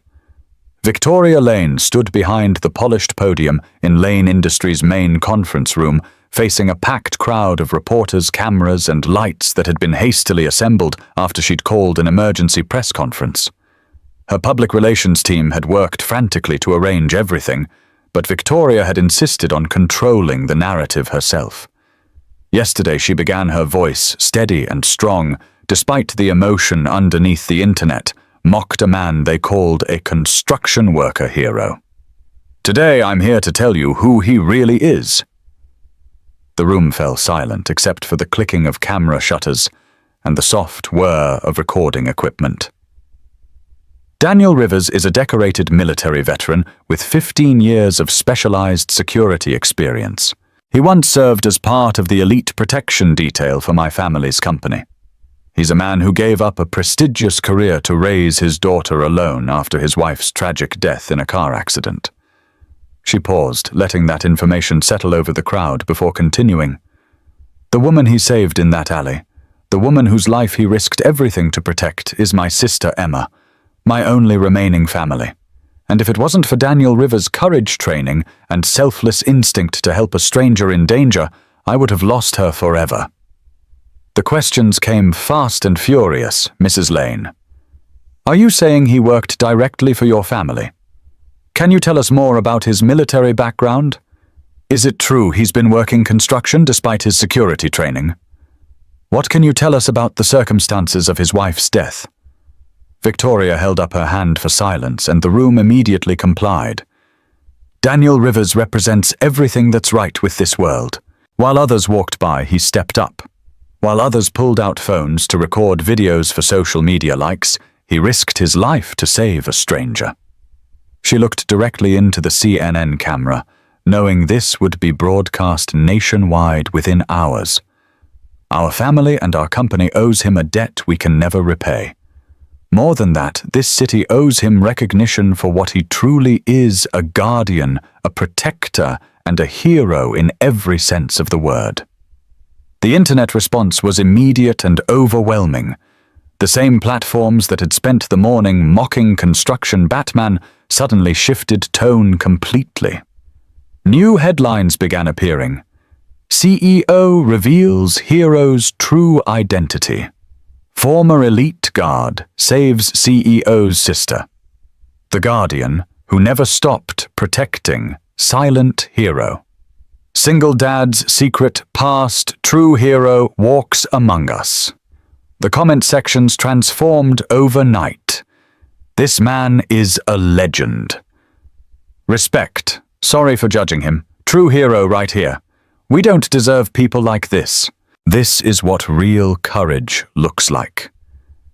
Victoria Lane stood behind the polished podium in Lane Industries' main conference room, facing a packed crowd of reporters, cameras, and lights that had been hastily assembled after she'd called an emergency press conference. Her public relations team had worked frantically to arrange everything, but Victoria had insisted on controlling the narrative herself. Yesterday she began her voice, steady and strong, despite the emotion underneath the internet, mocked a man they called a construction worker hero. "Today I'm here to tell you who he really is." The room fell silent except for the clicking of camera shutters and the soft whir of recording equipment. Daniel Rivers is a decorated military veteran with 15 years of specialized security experience. He once served as part of the elite protection detail for my family's company. He's a man who gave up a prestigious career to raise his daughter alone after his wife's tragic death in a car accident. She paused, letting that information settle over the crowd before continuing. "The woman he saved in that alley, the woman whose life he risked everything to protect, is my sister Emma, my only remaining family. And if it wasn't for Daniel Rivers' courage training and selfless instinct to help a stranger in danger, I would have lost her forever." The questions came fast and furious, Mrs. Lane. "Are you saying he worked directly for your family? Can you tell us more about his military background? Is it true he's been working construction despite his security training? What can you tell us about the circumstances of his wife's death?" Victoria held up her hand for silence, and the room immediately complied. "Daniel Rivers represents everything that's right with this world." While others walked by, he stepped up. While others pulled out phones to record videos for social media likes, he risked his life to save a stranger. She looked directly into the CNN camera, knowing this would be broadcast nationwide within hours. "Our family and our company owes him a debt we can never repay. More than that, this city owes him recognition for what he truly is: a guardian, a protector, and a hero in every sense of the word." The internet response was immediate and overwhelming. The same platforms that had spent the morning mocking construction Batman suddenly shifted tone completely. New headlines began appearing. "CEO reveals hero's true identity. Former elite guard saves CEO's sister. The Guardian, who never stopped protecting, silent hero. Single dad's secret past, true hero walks among us." The comment sections transformed overnight. "This man is a legend. Respect. Sorry for judging him. True hero right here. We don't deserve people like this. This is what real courage looks like.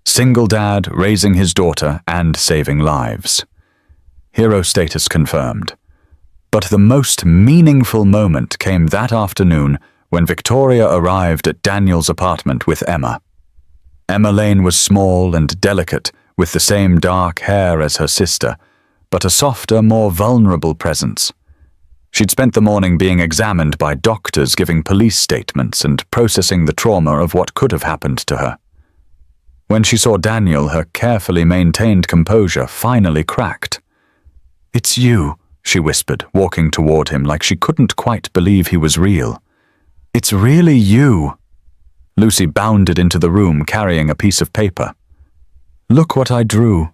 Single dad raising his daughter and saving lives." Hero status confirmed. But the most meaningful moment came that afternoon when Victoria arrived at Daniel's apartment with Emma. Emma Lane was small and delicate, with the same dark hair as her sister, but a softer, more vulnerable presence. She'd spent the morning being examined by doctors, giving police statements and processing the trauma of what could have happened to her. When she saw Daniel, her carefully maintained composure finally cracked. "It's you," she whispered, walking toward him like she couldn't quite believe he was real. "It's really you." Lucy bounded into the room carrying a piece of paper. Look what I drew."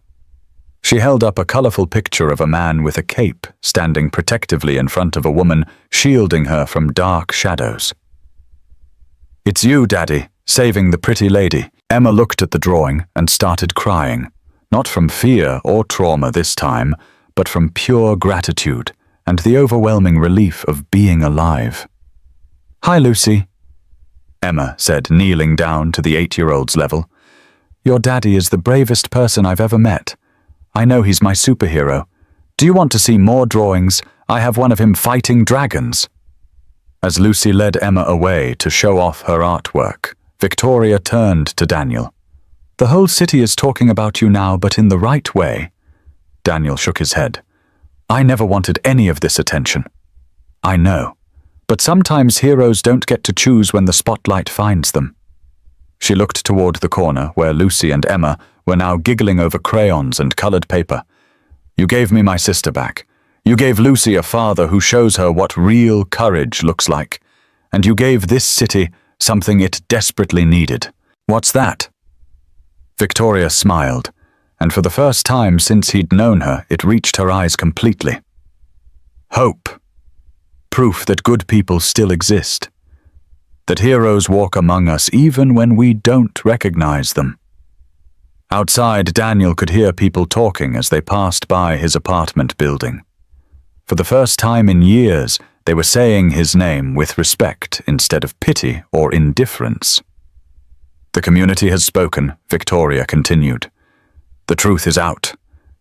She held up a colorful picture of a man with a cape standing protectively in front of a woman, shielding her from dark shadows. "It's you, Daddy, saving the pretty lady." Emma looked at the drawing and started crying, not from fear or trauma this time, but from pure gratitude and the overwhelming relief of being alive. "Hi, Lucy," Emma said, kneeling down to the 8-year-old's level. "Your daddy is the bravest person I've ever met. I know he's my superhero. Do you want to see more drawings? I have one of him fighting dragons." As Lucy led Emma away to show off her artwork, Victoria turned to Daniel. "The whole city is talking about you now, but in the right way." Daniel shook his head. "I never wanted any of this attention." "I know. But sometimes heroes don't get to choose when the spotlight finds them." She looked toward the corner where Lucy and Emma were now giggling over crayons and colored paper. "You gave me my sister back. You gave Lucy a father who shows her what real courage looks like. And you gave this city something it desperately needed." "What's that?" Victoria smiled, and for the first time since he'd known her, it reached her eyes completely. "Hope. Proof that good people still exist. That heroes walk among us even when we don't recognize them." Outside, Daniel could hear people talking as they passed by his apartment building. For the first time in years, they were saying his name with respect instead of pity or indifference. "The community has spoken," Victoria continued. "The truth is out.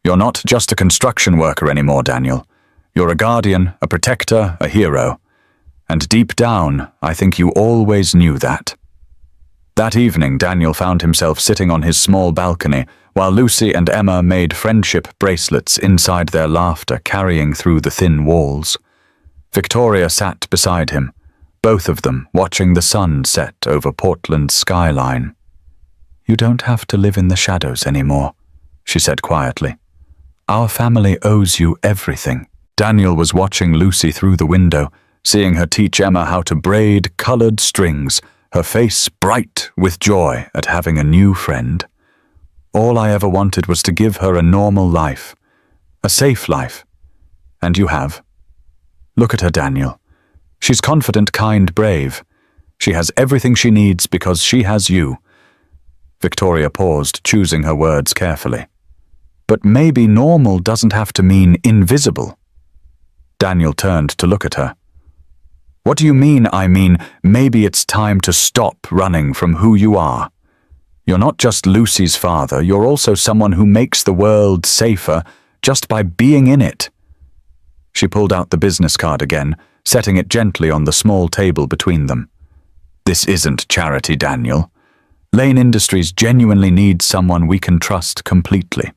You're not just a construction worker anymore, Daniel. You're a guardian, a protector, a hero. And deep down, I think you always knew that." That evening, Daniel found himself sitting on his small balcony while Lucy and Emma made friendship bracelets inside their laughter carrying through the thin walls. Victoria sat beside him, both of them watching the sun set over Portland's skyline. "You don't have to live in the shadows anymore," she said quietly. "Our family owes you everything." Daniel was watching Lucy through the window, seeing her teach Emma how to braid colored strings, her face bright with joy at having a new friend. "All I ever wanted was to give her a normal life, a safe life. And you have. Look at her, Daniel. She's confident, kind, brave. She has everything she needs because she has you." Victoria paused, choosing her words carefully. "But maybe normal doesn't have to mean invisible." Daniel turned to look at her. "What do you mean? I mean, maybe it's time to stop running from who you are. You're not just Lucy's father, you're also someone who makes the world safer just by being in it." She pulled out the business card again, setting it gently on the small table between them. "This isn't charity, Daniel. Lane Industries genuinely needs someone we can trust completely.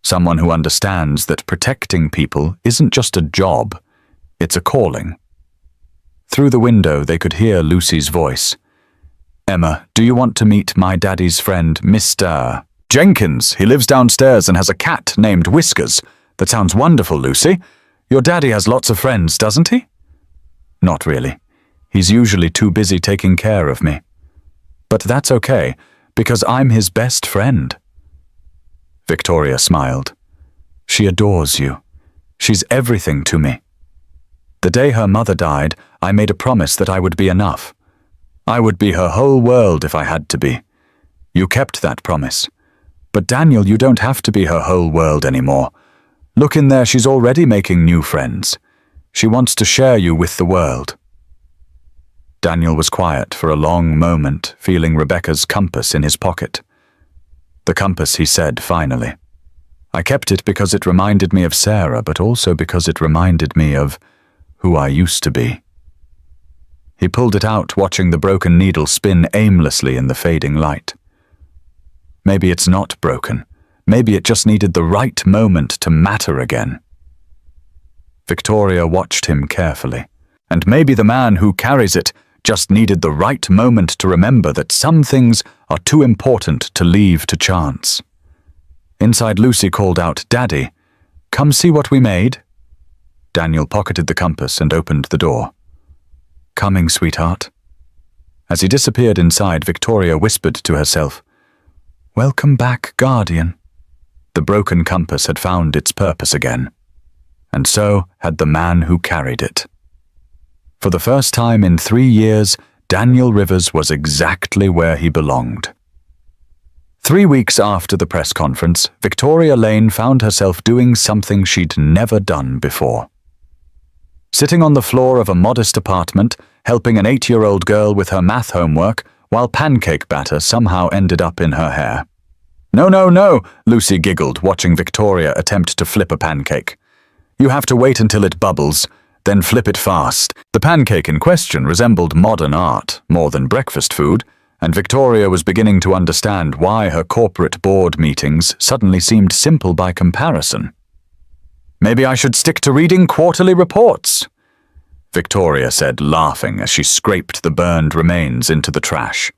Someone who understands that protecting people isn't just a job, it's a calling." Through the window, they could hear Lucy's voice. "Emma, do you want to meet my daddy's friend, Mr. Jenkins? He lives downstairs and has a cat named Whiskers. That sounds wonderful, Lucy. Your daddy has lots of friends, doesn't he?" "Not really. He's usually too busy taking care of me. But that's okay, because I'm his best friend." Victoria smiled. "She adores you. She's everything to me. The day her mother died, I made a promise that I would be enough. I would be her whole world if I had to be. You kept that promise. But Daniel, you don't have to be her whole world anymore. Look in there, she's already making new friends. She wants to share you with the world." Daniel was quiet for a long moment, feeling Rebecca's compass in his pocket. "The compass," he said finally. "I kept it because it reminded me of Sarah, but also because it reminded me of who I used to be." He pulled it out, watching the broken needle spin aimlessly in the fading light. Maybe it's not broken. Maybe it just needed the right moment to matter again. Victoria watched him carefully. And maybe the man who carries it just needed the right moment to remember that some things are too important to leave to chance. Inside, Lucy called out, "Daddy, come see what we made." Daniel pocketed the compass and opened the door. "Coming, sweetheart." As he disappeared inside, Victoria whispered to herself, "Welcome back, Guardian." The broken compass had found its purpose again. And so had the man who carried it. For the first time in 3 years, Daniel Rivers was exactly where he belonged. 3 weeks after the press conference, Victoria Lane found herself doing something she'd never done before. Sitting on the floor of a modest apartment, helping an 8-year-old girl with her math homework, while pancake batter somehow ended up in her hair. "No, no, no," Lucy giggled, watching Victoria attempt to flip a pancake. "You have to wait until it bubbles, then flip it fast." The pancake in question resembled modern art more than breakfast food, and Victoria was beginning to understand why her corporate board meetings suddenly seemed simple by comparison. "Maybe I should stick to reading quarterly reports," Victoria said, laughing as she scraped the burned remains into the trash.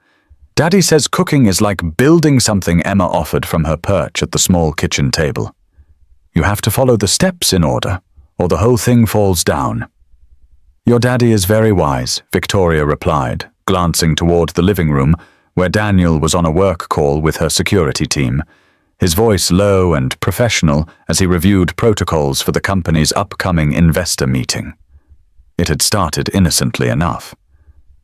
"Daddy says cooking is like building something," Emma offered from her perch at the small kitchen table. "You have to follow the steps in order, or the whole thing falls down." "Your daddy is very wise," Victoria replied, glancing toward the living room, where Daniel was on a work call with her security team, his voice low and professional as he reviewed protocols for the company's upcoming investor meeting. It had started innocently enough.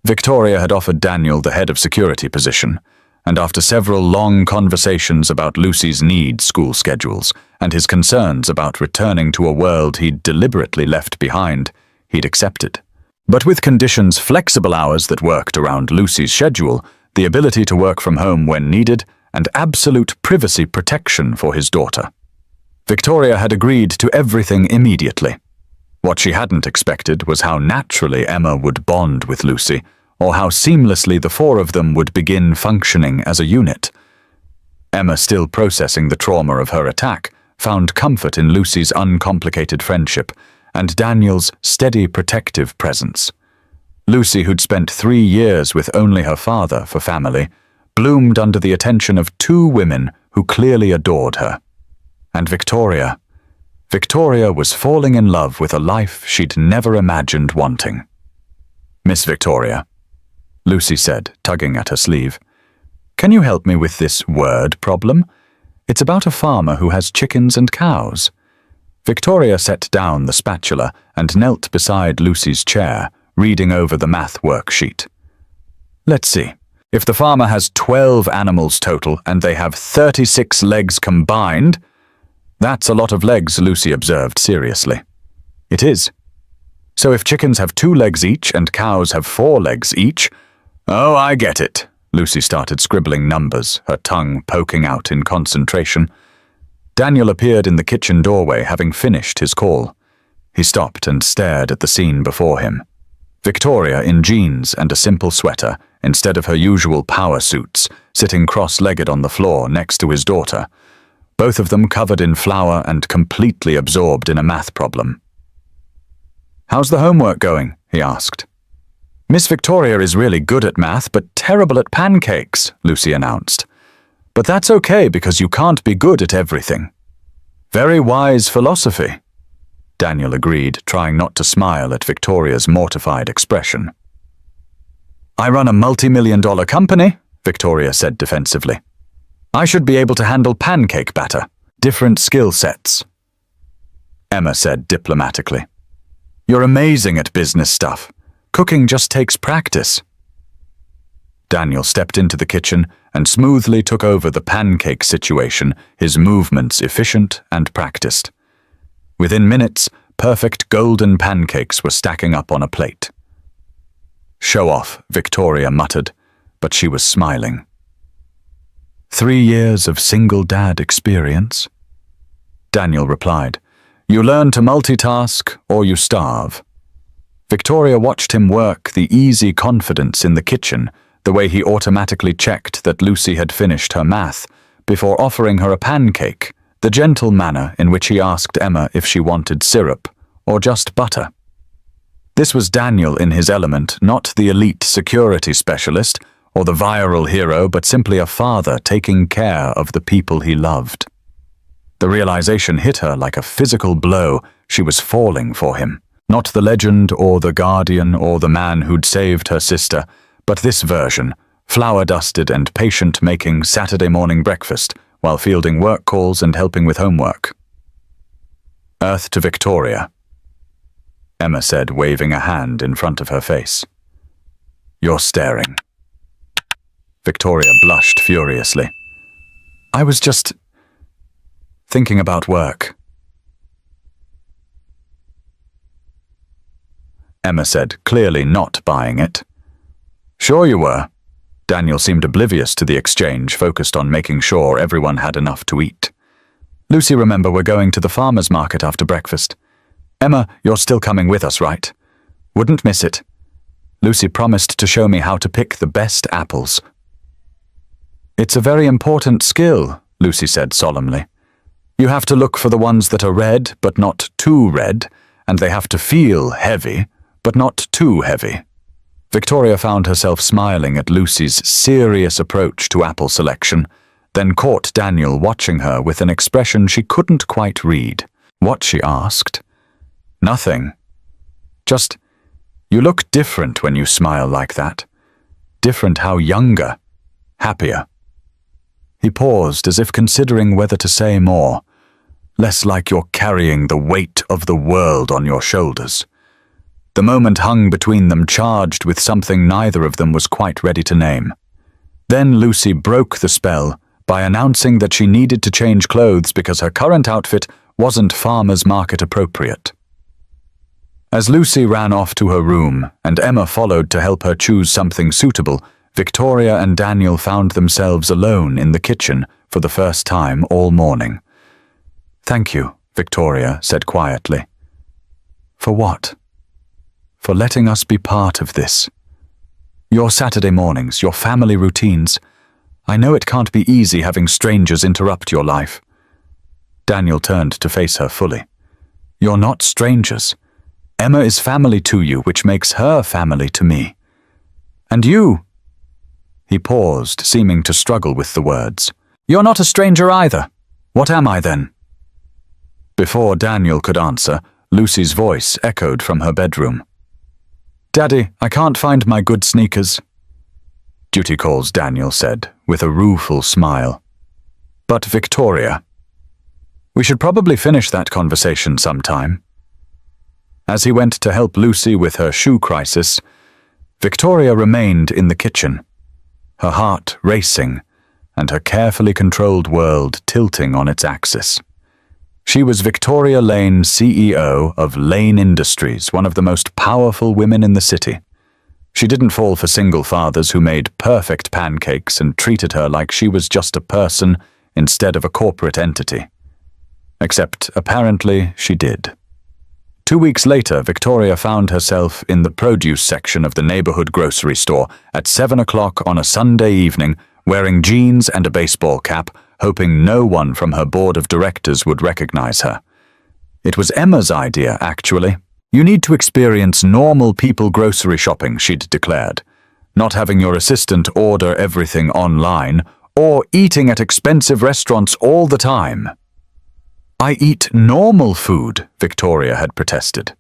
Victoria had offered Daniel the head of security position, and after several long conversations about Lucy's school schedules and his concerns about returning to a world he'd deliberately left behind, he'd accepted. But with conditions, flexible hours that worked around Lucy's schedule, the ability to work from home when needed, and absolute privacy protection for his daughter. Victoria had agreed to everything immediately. What she hadn't expected was how naturally Emma would bond with Lucy, or how seamlessly the four of them would begin functioning as a unit. Emma, still processing the trauma of her attack, found comfort in Lucy's uncomplicated friendship and Daniel's steady protective presence. Lucy, who'd spent 3 years with only her father for family, bloomed under the attention of 2 women who clearly adored her. And Victoria was falling in love with a life she'd never imagined wanting. "Miss Victoria," Lucy said, tugging at her sleeve, "can you help me with this word problem? It's about a farmer who has chickens and cows." Victoria set down the spatula and knelt beside Lucy's chair, reading over the math worksheet. "Let's see. If the farmer has 12 animals total and they have 36 legs combined..." "That's a lot of legs," Lucy observed seriously. "It is. So if chickens have 2 legs each and cows have 4 legs each..." "Oh, I get it." Lucy started scribbling numbers, her tongue poking out in concentration. Daniel appeared in the kitchen doorway, having finished his call. He stopped and stared at the scene before him. Victoria, in jeans and a simple sweater, instead of her usual power suits, sitting cross-legged on the floor next to his daughter, both of them covered in flour and completely absorbed in a math problem. "How's the homework going?" he asked. "Miss Victoria is really good at math, but terrible at pancakes," Lucy announced. "But that's okay because you can't be good at everything." "Very wise philosophy," Daniel agreed, trying not to smile at Victoria's mortified expression. "I run a multi-million-dollar company," Victoria said defensively. "I should be able to handle pancake batter. Different skill sets." Emma said diplomatically, "You're amazing at business stuff. Cooking just takes practice." Daniel stepped into the kitchen and smoothly took over the pancake situation, his movements efficient and practiced. Within minutes, perfect golden pancakes were stacking up on a plate. "Show off," Victoria muttered, but she was smiling. 3 years of single dad experience? Daniel replied, "You learn to multitask or you starve." Victoria watched him work the easy confidence in the kitchen, the way he automatically checked that Lucy had finished her math, before offering her a pancake, the gentle manner in which he asked Emma if she wanted syrup or just butter. This was Daniel in his element, not the elite security specialist or the viral hero, but simply a father taking care of the people he loved. The realization hit her like a physical blow. She was falling for him. Not the legend or the guardian or the man who'd saved her sister, but this version, flour-dusted and patient, making Saturday morning breakfast while fielding work calls and helping with homework. "Earth to Victoria," Emma said, waving a hand in front of her face. "You're staring." Victoria blushed furiously. "I was just thinking about work." Emma said, clearly not buying it. "Sure you were." Daniel seemed oblivious to the exchange, focused on making sure everyone had enough to eat. "Lucy, remember we're going to the farmer's market after breakfast. Emma, you're still coming with us, right? Wouldn't miss it. Lucy promised to show me how to pick the best apples." "It's a very important skill," Lucy said solemnly. "You have to look for the ones that are red, but not too red, and they have to feel heavy, but not too heavy." Victoria found herself smiling at Lucy's serious approach to apple selection, then caught Daniel watching her with an expression she couldn't quite read. "What?" she asked. "Nothing. Just, you look different when you smile like that. Different how younger, happier." He paused as if considering whether to say more. "Less like you're carrying the weight of the world on your shoulders." The moment hung between them, charged with something neither of them was quite ready to name. Then Lucy broke the spell by announcing that she needed to change clothes because her current outfit wasn't farmer's market appropriate. As Lucy ran off to her room and Emma followed to help her choose something suitable, Victoria and Daniel found themselves alone in the kitchen for the first time all morning. "Thank you," Victoria said quietly. "For what?" "For letting us be part of this. Your Saturday mornings, your family routines. I know it can't be easy having strangers interrupt your life." Daniel turned to face her fully. "You're not strangers. Emma is family to you, which makes her family to me. And you—" He paused, seeming to struggle with the words. "You're not a stranger either. What am I then?" Before Daniel could answer, Lucy's voice echoed from her bedroom. "Daddy, I can't find my good sneakers." "Duty calls," Daniel said, with a rueful smile. "But Victoria, we should probably finish that conversation sometime." As he went to help Lucy with her shoe crisis, Victoria remained in the kitchen, her heart racing and her carefully controlled world tilting on its axis. She was Victoria Lane, CEO of Lane Industries, one of the most powerful women in the city. She didn't fall for single fathers who made perfect pancakes and treated her like she was just a person instead of a corporate entity. Except, apparently, she did. 2 weeks later, Victoria found herself in the produce section of the neighborhood grocery store at 7 o'clock on a Sunday evening, wearing jeans and a baseball cap, hoping no one from her board of directors would recognize her. It was Emma's idea, actually. "You need to experience normal people grocery shopping," she'd declared. "Not having your assistant order everything online or eating at expensive restaurants all the time." "I eat normal food," Victoria had protested.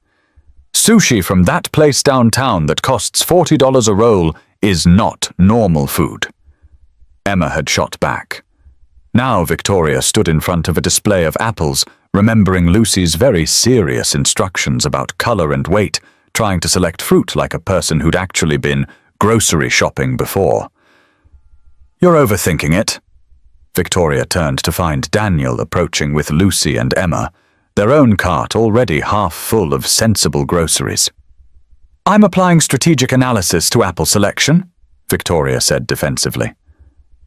"Sushi from that place downtown that costs $40 a roll is not normal food." Emma had shot back. Now Victoria stood in front of a display of apples, remembering Lucy's very serious instructions about color and weight, trying to select fruit like a person who'd actually been grocery shopping before. "You're overthinking it." Victoria turned to find Daniel approaching with Lucy and Emma, their own cart already half full of sensible groceries. "I'm applying strategic analysis to apple selection," Victoria said defensively.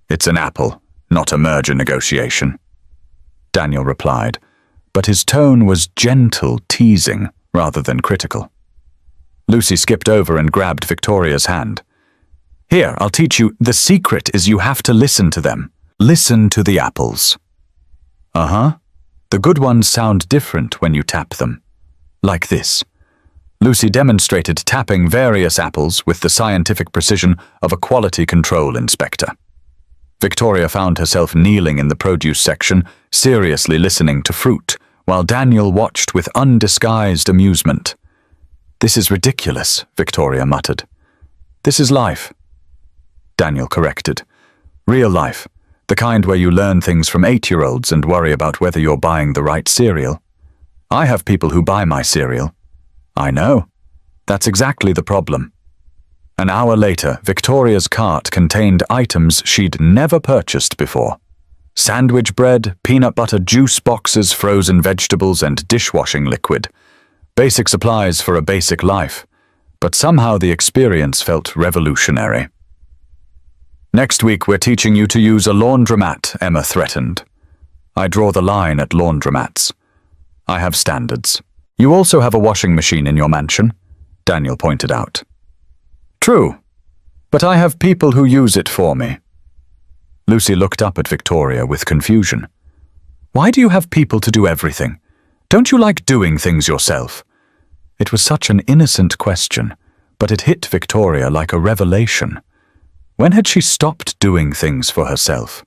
"It's an apple, not a merger negotiation," Daniel replied, but his tone was gentle teasing rather than critical. Lucy skipped over and grabbed Victoria's hand. "Here, I'll teach you. The secret is you have to listen to them. Listen to the apples." "Uh-huh. The good ones sound different when you tap them. Like this." Lucy demonstrated tapping various apples with the scientific precision of a quality control inspector. Victoria found herself kneeling in the produce section, seriously listening to fruit, while Daniel watched with undisguised amusement. "This is ridiculous," Victoria muttered. "This is life," Daniel corrected. "Real life. The kind where you learn things from 8-year-olds and worry about whether you're buying the right cereal. I have people who buy my cereal. I know. That's exactly the problem. An hour later, Victoria's cart contained items she'd never purchased before. Sandwich bread, peanut butter juice boxes, frozen vegetables, and dishwashing liquid. Basic supplies for a basic life. But somehow the experience felt revolutionary. "Next week we're teaching you to use a laundromat," Emma threatened. "I draw the line at laundromats. I have standards." "You also have a washing machine in your mansion," Daniel pointed out. "True, but I have people who use it for me." Lucy looked up at Victoria with confusion. "Why do you have people to do everything? Don't you like doing things yourself?" It was such an innocent question, but it hit Victoria like a revelation. When had she stopped doing things for herself?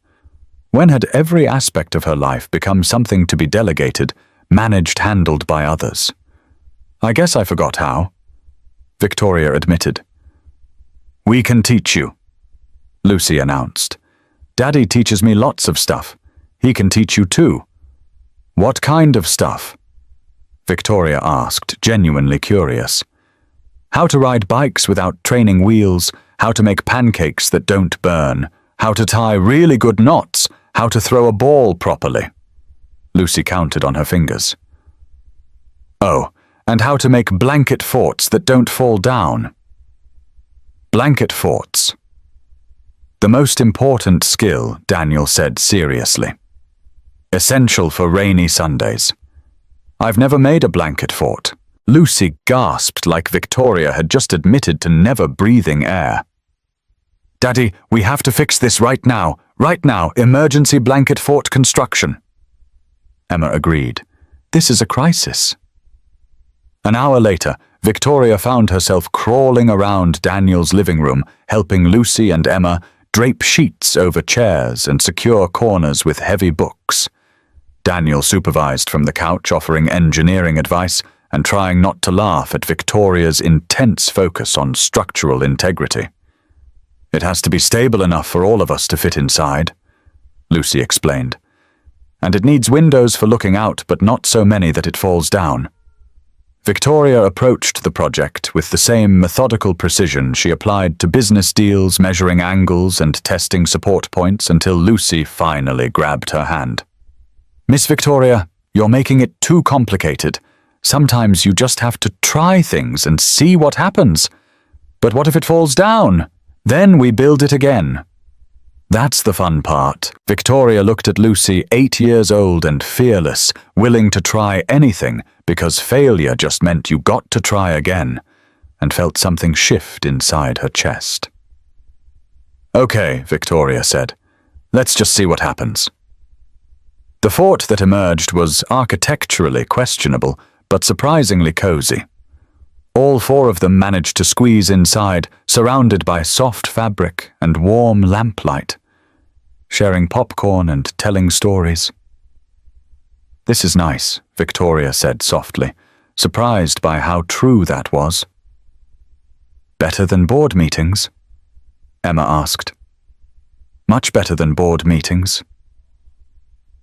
When had every aspect of her life become something to be delegated, managed, handled by others? "I guess I forgot how," Victoria admitted. "We can teach you," Lucy announced. "Daddy teaches me lots of stuff. He can teach you too." "What kind of stuff?" Victoria asked, genuinely curious. "How to ride bikes without training wheels, how to make pancakes that don't burn, how to tie really good knots, how to throw a ball properly." Lucy counted on her fingers. "Oh, and how to make blanket forts that don't fall down." Blanket forts. "The most important skill," Daniel said seriously. "Essential for rainy Sundays. I've never made a blanket fort." Lucy gasped like Victoria had just admitted to never breathing air. "Daddy, we have to fix this right now, emergency blanket fort construction." Emma agreed. "This is a crisis." An hour later, Victoria found herself crawling around Daniel's living room, helping Lucy and Emma drape sheets over chairs and secure corners with heavy books. Daniel supervised from the couch, offering engineering advice and trying not to laugh at Victoria's intense focus on structural integrity. "It has to be stable enough for all of us to fit inside," Lucy explained. "And it needs windows for looking out, but not so many that it falls down." Victoria approached the project with the same methodical precision she applied to business deals, measuring angles and testing support points until Lucy finally grabbed her hand. "Miss Victoria, you're making it too complicated. Sometimes you just have to try things and see what happens. But what if it falls down? Then we build it again." "That's the fun part." Victoria looked at Lucy, 8 years old and fearless, willing to try anything because failure just meant you got to try again, and felt something shift inside her chest. "Okay," Victoria said. "Let's just see what happens." The fort that emerged was architecturally questionable, but surprisingly cozy. All 4 of them managed to squeeze inside, surrounded by soft fabric and warm lamplight, sharing popcorn and telling stories. "This is nice," Victoria said softly, surprised by how true that was. "Better than board meetings?" Emma asked. "Much better than board meetings."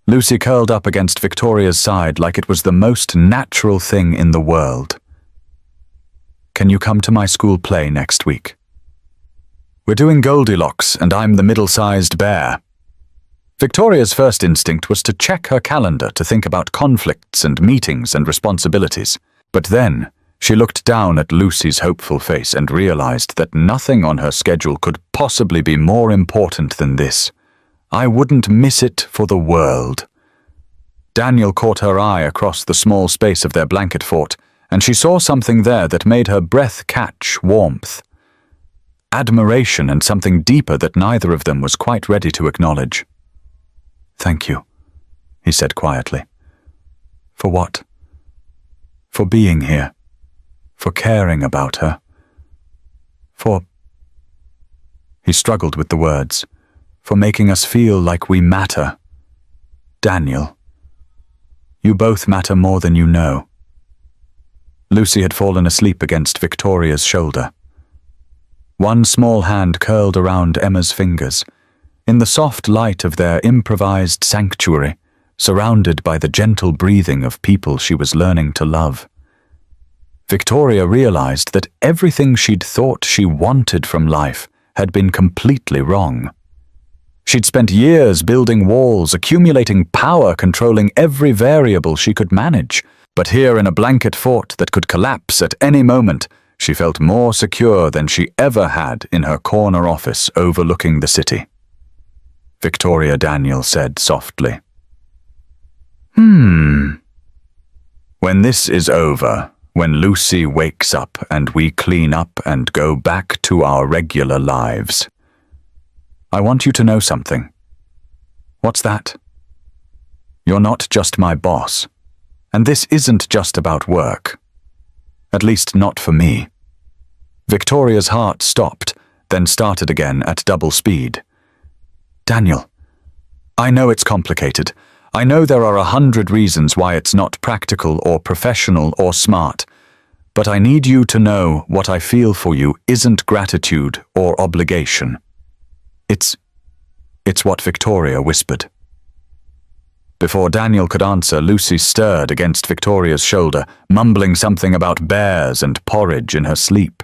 Lucy curled up against Victoria's side like it was the most natural thing in the world. "Can you come to my school play next week?" "We're doing Goldilocks, and I'm the middle-sized bear." Victoria's first instinct was to check her calendar to think about conflicts and meetings and responsibilities. But then, she looked down at Lucy's hopeful face and realized that nothing on her schedule could possibly be more important than this. I wouldn't miss it for the world. Daniel caught her eye across the small space of their blanket fort, and she saw something there that made her breath catch warmth. Admiration and something deeper that neither of them was quite ready to acknowledge. "Thank you," he said quietly. "For what?" "For being here. For caring about her. For—" He struggled with the words. "For making us feel like we matter. Daniel, you both matter more than you know." Lucy had fallen asleep against Victoria's shoulder. One small hand curled around Emma's fingers, in the soft light of their improvised sanctuary, surrounded by the gentle breathing of people she was learning to love. Victoria realized that everything she'd thought she wanted from life had been completely wrong. She'd spent years building walls, accumulating power, controlling every variable she could manage. But here in a blanket fort that could collapse at any moment, she felt more secure than she ever had in her corner office overlooking the city. Victoria Daniel said softly, When this is over, when Lucy wakes up and we clean up and go back to our regular lives, I want you to know something." "What's that?" "You're not just my boss. And this isn't just about work. At least not for me." Victoria's heart stopped, then started again at double speed. "Daniel, I know it's complicated. I know there are 100 reasons why it's not practical or professional or smart. But I need you to know what I feel for you isn't gratitude or obligation. It's what Victoria whispered. Before Daniel could answer, Lucy stirred against Victoria's shoulder, mumbling something about bears and porridge in her sleep.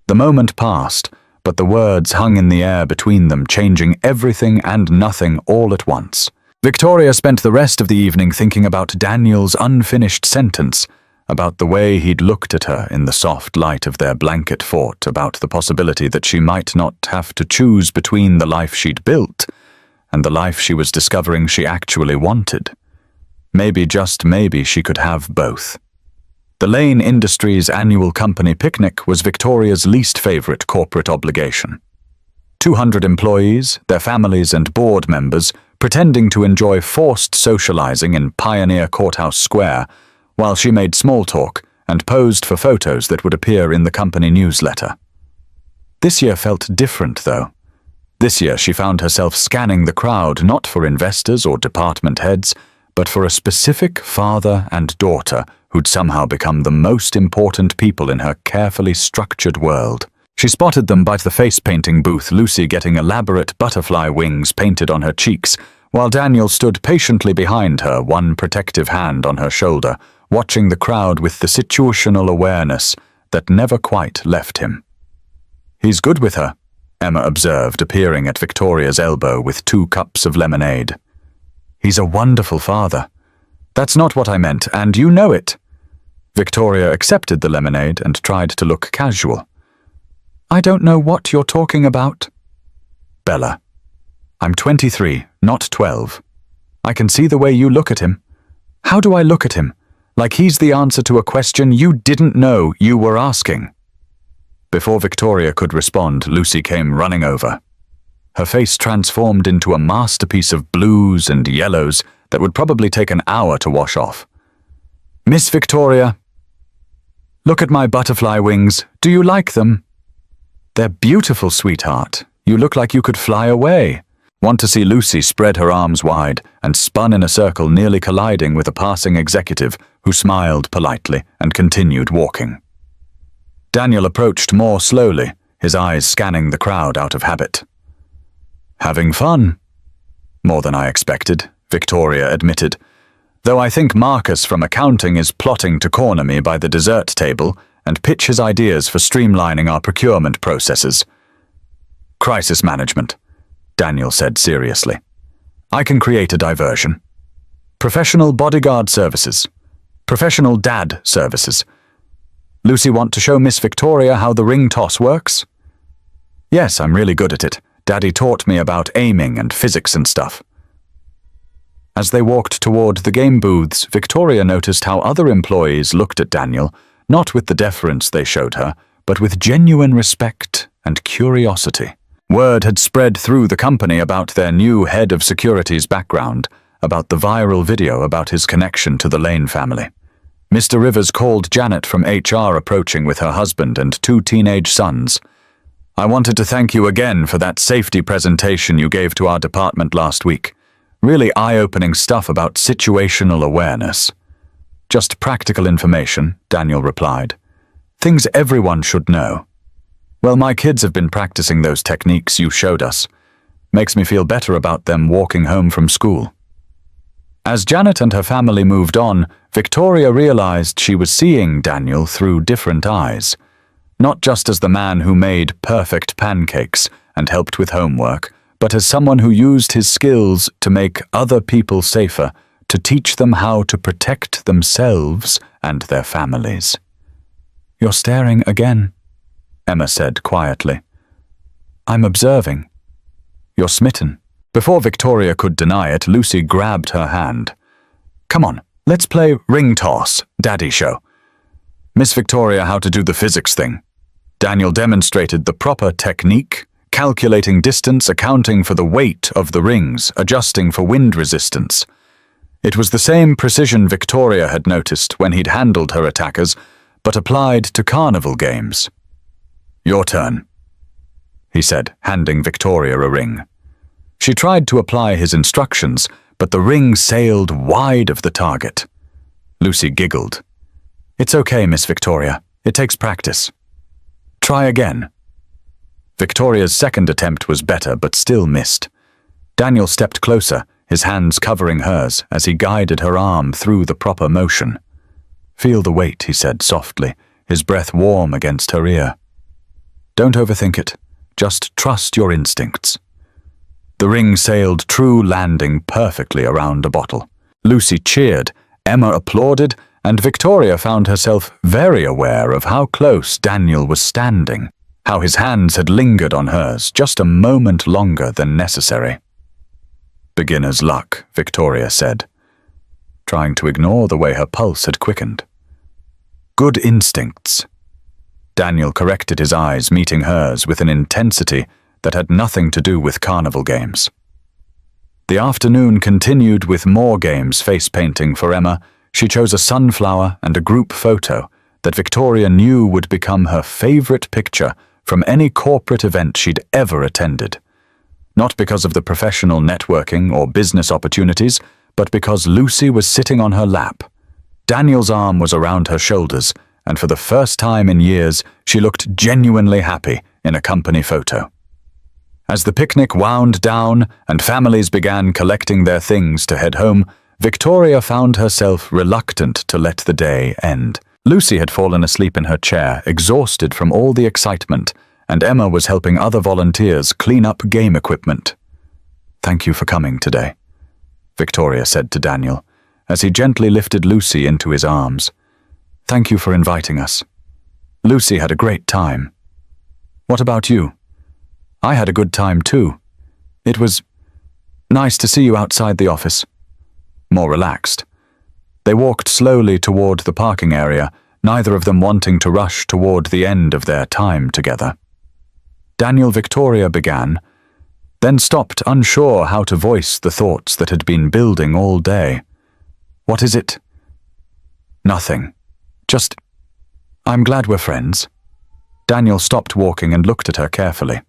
The moment passed, but the words hung in the air between them, changing everything and nothing all at once. Victoria spent the rest of the evening thinking about Daniel's unfinished sentence, about the way he'd looked at her in the soft light of their blanket fort, about the possibility that she might not have to choose between the life she'd built and the life she was discovering she actually wanted. Maybe, just maybe, she could have both. The Lane Industries annual company picnic was Victoria's least favorite corporate obligation. 200 employees, their families and board members, pretending to enjoy forced socializing in Pioneer Courthouse Square, while she made small talk and posed for photos that would appear in the company newsletter. This year felt different, though. This year she found herself scanning the crowd not for investors or department heads, but for a specific father and daughter who'd somehow become the most important people in her carefully structured world. She spotted them by the face-painting booth, Lucy getting elaborate butterfly wings painted on her cheeks, while Daniel stood patiently behind her, one protective hand on her shoulder, watching the crowd with the situational awareness that never quite left him. "He's good with her," Emma observed, appearing at Victoria's elbow with 2 cups of lemonade. "He's a wonderful father." "That's not what I meant, and you know it." Victoria accepted the lemonade and tried to look casual. "I don't know what you're talking about." "Bella, I'm 23, not 12. I can see the way you look at him." "How do I look at him? Like he's the answer to a question you didn't know you were asking." Before Victoria could respond, Lucy came running over. Her face transformed into a masterpiece of blues and yellows that would probably take an hour to wash off. "Miss Victoria, look at my butterfly wings. Do you like them?" "They're beautiful, sweetheart. You look like you could fly away." Want to see Lucy spread her arms wide and spun in a circle, nearly colliding with a passing executive who smiled politely and continued walking. Daniel approached more slowly, his eyes scanning the crowd out of habit. "Having fun?" "More than I expected," Victoria admitted, "though I think Marcus from accounting is plotting to corner me by the dessert table and pitch his ideas for streamlining our procurement processes." "Crisis management," Daniel said seriously. "I can create a diversion. Professional bodyguard services. Professional dad services. Lucy, want to show Miss Victoria how the ring toss works?" "Yes, I'm really good at it. Daddy taught me about aiming and physics and stuff." As they walked toward the game booths, Victoria noticed how other employees looked at Daniel, not with the deference they showed her, but with genuine respect and curiosity. Word had spread through the company about their new head of security's background, about the viral video about his connection to the Lane family. Mr. Rivers called Janet from HR, approaching with her husband and 2 teenage sons. "I wanted to thank you again for that safety presentation you gave to our department last week. Really eye-opening stuff about situational awareness." "Just practical information," Daniel replied. "Things everyone should know." "Well, my kids have been practicing those techniques you showed us. Makes me feel better about them walking home from school. As Janet and her family moved on, Victoria realized she was seeing Daniel through different eyes. Not just as the man who made perfect pancakes and helped with homework, but as someone who used his skills to make other people safer, to teach them how to protect themselves and their families. "You're staring again," Emma said quietly. "I'm observing. You're smitten." Before Victoria could deny it, Lucy grabbed her hand. "Come on, let's play ring toss, Daddy show. Miss Victoria how to do the physics thing." Daniel demonstrated the proper technique, calculating distance, accounting for the weight of the rings, adjusting for wind resistance. It was the same precision Victoria had noticed when he'd handled her attackers, but applied to carnival games. "Your turn," he said, handing Victoria a ring. She tried to apply his instructions, but the ring sailed wide of the target. Lucy giggled. "It's okay, Miss Victoria. It takes practice. Try again." Victoria's second attempt was better, but still missed. Daniel stepped closer, his hands covering hers as he guided her arm through the proper motion. "Feel the weight," he said softly, his breath warm against her ear. "Don't overthink it. Just trust your instincts." The ring sailed true, landing perfectly around a bottle. Lucy cheered, Emma applauded, and Victoria found herself very aware of how close Daniel was standing, how his hands had lingered on hers just a moment longer than necessary. "Beginner's luck," Victoria said, trying to ignore the way her pulse had quickened. "Good instincts." Daniel corrected his eyes, meeting hers with an intensity that had nothing to do with carnival games. The afternoon continued with more games face-painting for Emma. She chose a sunflower and a group photo that Victoria knew would become her favorite picture from any corporate event she'd ever attended. Not because of the professional networking or business opportunities, but because Lucy was sitting on her lap. Daniel's arm was around her shoulders, and for the first time in years, she looked genuinely happy in a company photo. As the picnic wound down and families began collecting their things to head home, Victoria found herself reluctant to let the day end. Lucy had fallen asleep in her chair, exhausted from all the excitement, and Emma was helping other volunteers clean up game equipment. "Thank you for coming today," Victoria said to Daniel, as he gently lifted Lucy into his arms. "Thank you for inviting us. Lucy had a great time. What about you?" "I had a good time too. It was nice to see you outside the office." More relaxed. They walked slowly toward the parking area, neither of them wanting to rush toward the end of their time together. Daniel Victoria began, then stopped, unsure how to voice the thoughts that had been building all day. "What is it?" "Nothing. Just, I'm glad we're friends." Daniel stopped walking and looked at her carefully.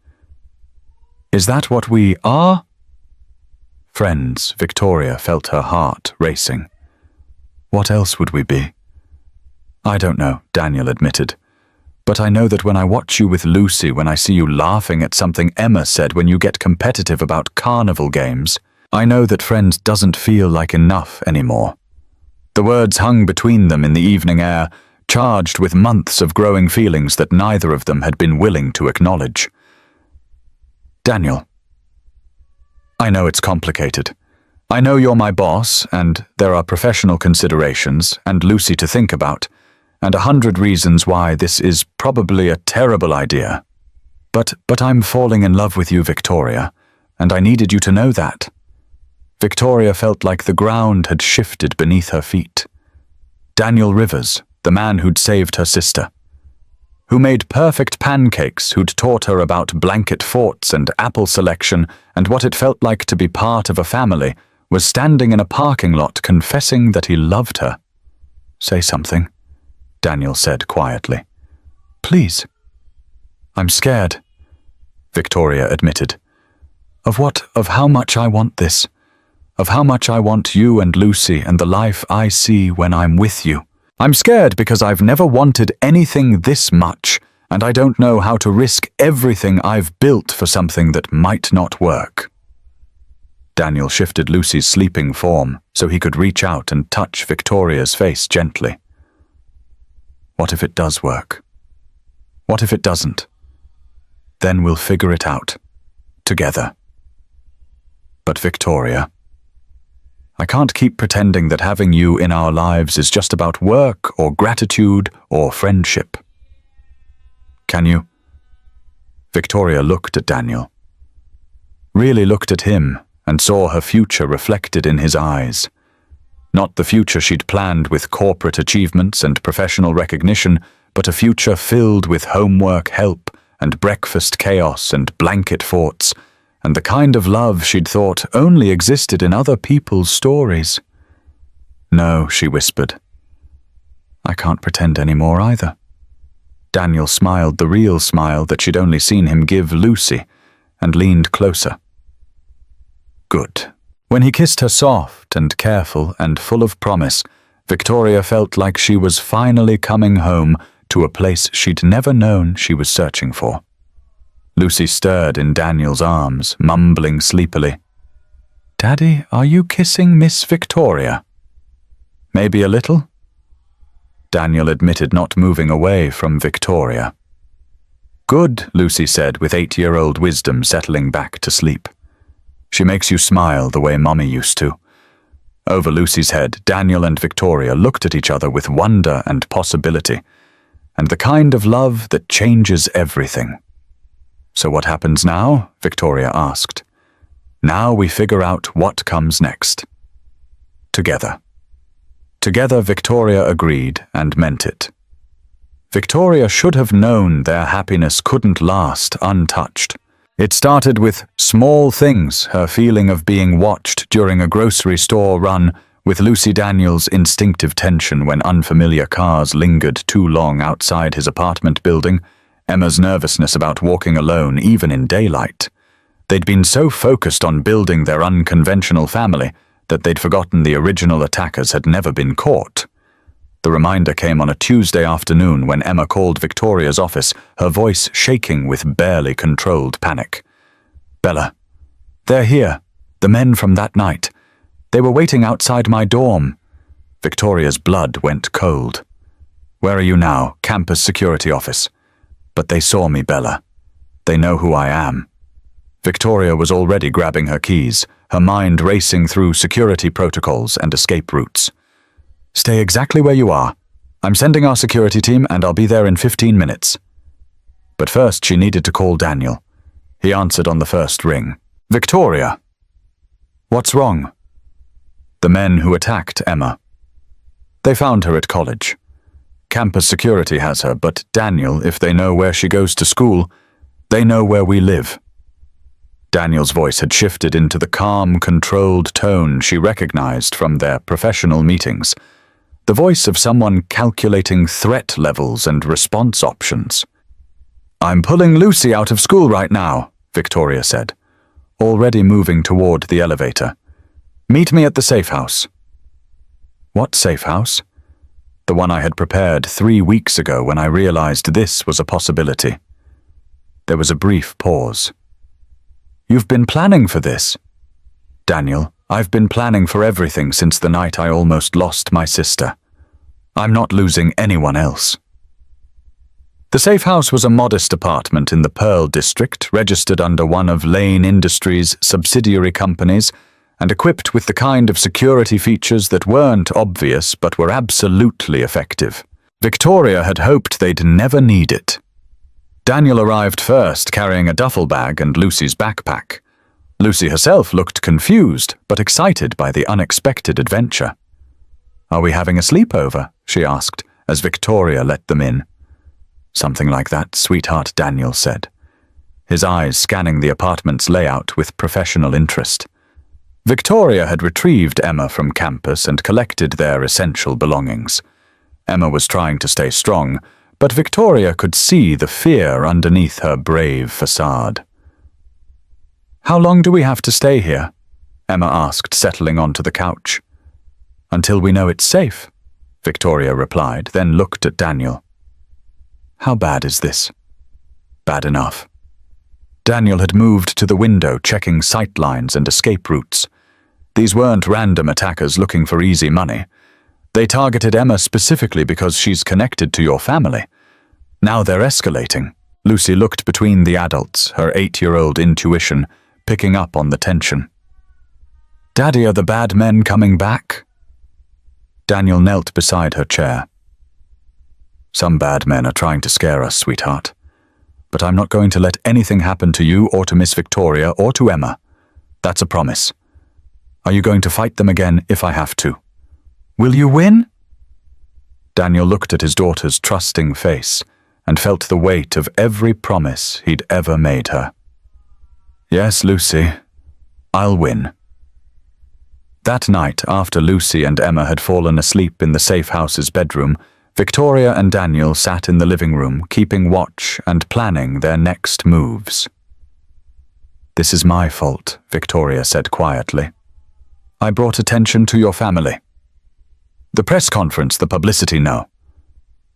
"Is that what we are?" "Friends," Victoria felt her heart racing. "What else would we be?" "I don't know," Daniel admitted. "But I know that when I watch you with Lucy, when I see you laughing at something Emma said, when you get competitive about carnival games, I know that friends doesn't feel like enough anymore." The words hung between them in the evening air, charged with months of growing feelings that neither of them had been willing to acknowledge. "Daniel, I know it's complicated. I know you're my boss, and there are professional considerations, and Lucy to think about, and 100 reasons why this is probably a terrible idea. But I'm falling in love with you, Victoria, and I needed you to know that." Victoria felt like the ground had shifted beneath her feet. Daniel Rivers, the man who'd saved her sister, who made perfect pancakes, who'd taught her about blanket forts and apple selection and what it felt like to be part of a family, was standing in a parking lot confessing that he loved her. "Say something," Daniel said quietly. "Please." "I'm scared," Victoria admitted. Of how much I want this. Of how much I want you and Lucy and the life I see when I'm with you. I'm scared because I've never wanted anything this much, and I don't know how to risk everything I've built for something that might not work." Daniel shifted Lucy's sleeping form so he could reach out and touch Victoria's face gently. What if it does work? What if it doesn't? Then we'll figure it out. Together. But Victoria, I can't keep pretending that having you in our lives is just about work or gratitude or friendship. Can you? Victoria looked at Daniel. Really looked at him and saw her future reflected in his eyes. Not the future she'd planned with corporate achievements and professional recognition, but a future filled with homework help and breakfast chaos and blanket forts, and the kind of love she'd thought only existed in other people's stories. No, she whispered. I can't pretend anymore either. Daniel smiled the real smile that she'd only seen him give Lucy, and leaned closer. Good. When he kissed her soft and careful and full of promise, Victoria felt like she was finally coming home to a place she'd never known she was searching for. Lucy stirred in Daniel's arms, mumbling sleepily. Daddy, are you kissing Miss Victoria? Maybe a little? Daniel admitted not moving away from Victoria. Good, Lucy said with 8-year-old wisdom, settling back to sleep. She makes you smile the way Mommy used to. Over Lucy's head, Daniel and Victoria looked at each other with wonder and possibility, and the kind of love that changes everything. So what happens now? Victoria asked. Now we figure out what comes next. Together. Together, Victoria agreed and meant it. Victoria should have known their happiness couldn't last untouched. It started with small things, her feeling of being watched during a grocery store run, with Lucy Daniels' instinctive tension when unfamiliar cars lingered too long outside his apartment building, Emma's nervousness about walking alone even in daylight. They'd been so focused on building their unconventional family that they'd forgotten the original attackers had never been caught. The reminder came on a Tuesday afternoon when Emma called Victoria's office, her voice shaking with barely controlled panic. Bella, they're here, the men from that night. They were waiting outside my dorm. Victoria's blood went cold. Where are you now? Campus security office. But they saw me, Bella. They know who I am. Victoria was already grabbing her keys, her mind racing through security protocols and escape routes. Stay exactly where you are. I'm sending our security team and I'll be there in 15 minutes. But first she needed to call Daniel. He answered on the first ring. Victoria. What's wrong? The men who attacked Emma. They found her at college. Campus security has her, but Daniel, if they know where she goes to school, they know where we live. Daniel's voice had shifted into the calm, controlled tone she recognized from their professional meetings. The voice of someone calculating threat levels and response options. I'm pulling Lucy out of school right now, Victoria said, already moving toward the elevator. Meet me at the safe house. What safe house? The one I had prepared 3 weeks ago when I realized this was a possibility. There was a brief pause. You've been planning for this? Daniel, I've been planning for everything since the night I almost lost my sister. I'm not losing anyone else. The safe house was a modest apartment in the Pearl District, registered under one of Lane Industries' subsidiary companies, and equipped with the kind of security features that weren't obvious but were absolutely effective. Victoria had hoped they'd never need it. Daniel arrived first, carrying a duffel bag and Lucy's backpack. Lucy herself looked confused but excited by the unexpected adventure. Are we having a sleepover? She asked, as Victoria let them in. Something like that, sweetheart, Daniel said, his eyes scanning the apartment's layout with professional interest. Victoria had retrieved Emma from campus and collected their essential belongings. Emma was trying to stay strong, but Victoria could see the fear underneath her brave facade. How long do we have to stay here? Emma asked, settling onto the couch. Until we know it's safe, Victoria replied, then looked at Daniel. How bad is this? Bad enough. Daniel had moved to the window, checking sight lines and escape routes. These weren't random attackers looking for easy money. They targeted Emma specifically because she's connected to your family. Now they're escalating. Lucy looked between the adults, her 8-year-old intuition picking up on the tension. "Daddy, are the bad men coming back?" Daniel knelt beside her chair. "Some bad men are trying to scare us, sweetheart. But I'm not going to let anything happen to you or to Miss Victoria or to Emma. That's a promise. Are you going to fight them again if I have to? Will you win?" Daniel looked at his daughter's trusting face and felt the weight of every promise he'd ever made her. "Yes, Lucy, I'll win." That night, after Lucy and Emma had fallen asleep in the safe house's bedroom, Victoria and Daniel sat in the living room, keeping watch and planning their next moves. "This is my fault," Victoria said quietly. "I brought attention to your family." "The press conference, the publicity, no."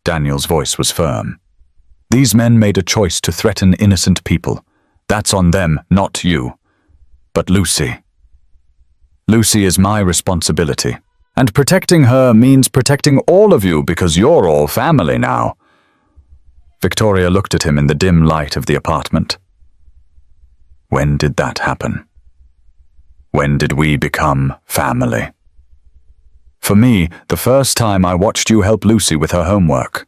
Daniel's voice was firm. "These men made a choice to threaten innocent people. That's on them, not you. But Lucy is my responsibility. And protecting her means protecting all of you because you're all family now." Victoria looked at him in the dim light of the apartment. "When did that happen? When did we become family?" "For me, the first time I watched you help Lucy with her homework.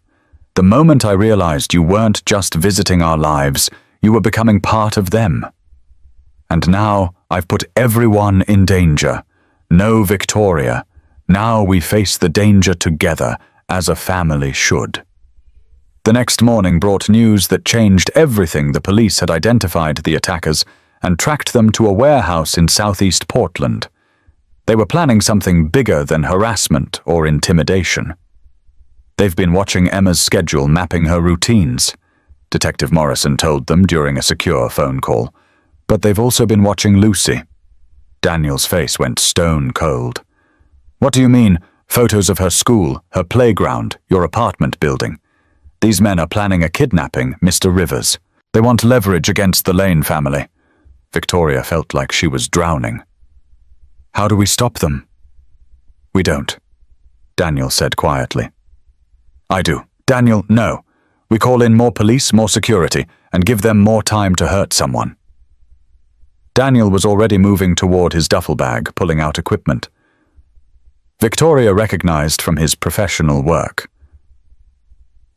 The moment I realized you weren't just visiting our lives, you were becoming part of them. And now I've put everyone in danger. No, Victoria. Now we face the danger together, as a family should." The next morning brought news that changed everything. The police had identified the attackers and tracked them to a warehouse in southeast Portland. They were planning something bigger than harassment or intimidation. "They've been watching Emma's schedule, mapping her routines," Detective Morrison told them during a secure phone call. "But they've also been watching Lucy." Daniel's face went stone cold. "What do you mean? Photos of her school, her playground, your apartment building? These men are planning a kidnapping, Mr. Rivers. They want leverage against the Lane family." Victoria felt like she was drowning. "How do we stop them?" "We don't," Daniel said quietly. "I do." "Daniel, no. We call in more police, more security, and give them more time to hurt someone." Daniel was already moving toward his duffel bag, pulling out equipment. Victoria recognized from his professional work.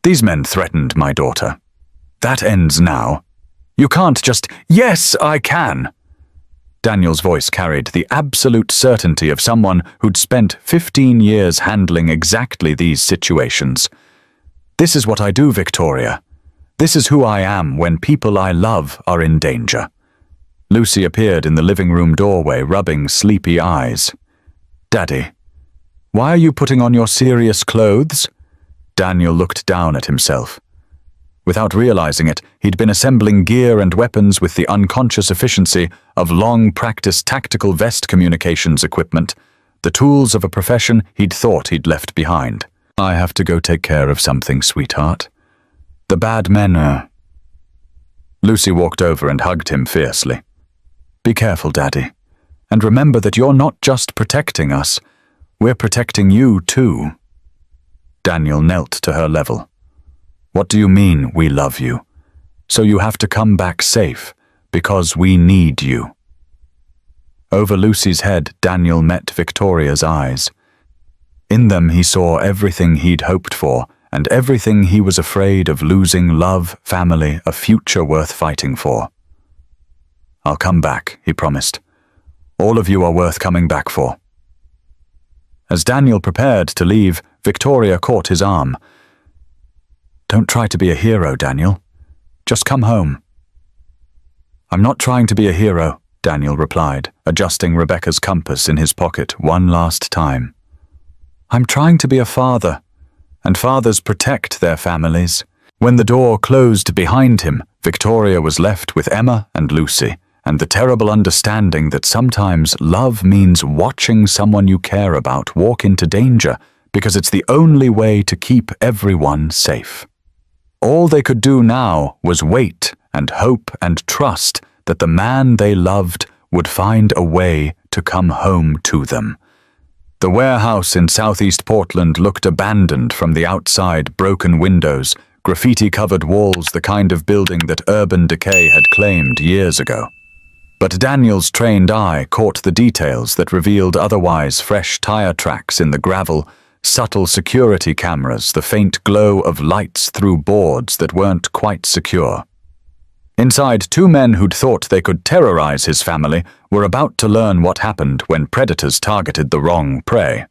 "These men threatened my daughter. That ends now. You can't just—" "Yes, I can." Daniel's voice carried the absolute certainty of someone who'd spent 15 years handling exactly these situations. "This is what I do, Victoria. This is who I am when people I love are in danger." Lucy appeared in the living room doorway, rubbing sleepy eyes. "Daddy, why are you putting on your serious clothes?" Daniel looked down at himself. Without realizing it, he'd been assembling gear and weapons with the unconscious efficiency of long-practiced tactical vest communications equipment, the tools of a profession he'd thought he'd left behind. "I have to go take care of something, sweetheart. The bad men are—" Lucy walked over and hugged him fiercely. "Be careful, Daddy. And remember that you're not just protecting us. We're protecting you, too." Daniel knelt to her level. "What do you mean, we love you? So you have to come back safe, because we need you." Over Lucy's head, Daniel met Victoria's eyes. In them he saw everything he'd hoped for, and everything he was afraid of losing: love, family, a future worth fighting for. "I'll come back," he promised. "All of you are worth coming back for." As Daniel prepared to leave, Victoria caught his arm. "Don't try to be a hero, Daniel. Just come home." "I'm not trying to be a hero," Daniel replied, adjusting Rebecca's compass in his pocket one last time. "I'm trying to be a father, and fathers protect their families." When the door closed behind him, Victoria was left with Emma and Lucy, and the terrible understanding that sometimes love means watching someone you care about walk into danger because it's the only way to keep everyone safe. All they could do now was wait and hope and trust that the man they loved would find a way to come home to them. The warehouse in southeast Portland looked abandoned from the outside, broken windows, graffiti-covered walls, the kind of building that urban decay had claimed years ago. But Daniel's trained eye caught the details that revealed otherwise fresh tire tracks in the gravel, subtle security cameras, the faint glow of lights through boards that weren't quite secure. Inside, two men who'd thought they could terrorize his family were about to learn what happened when predators targeted the wrong prey.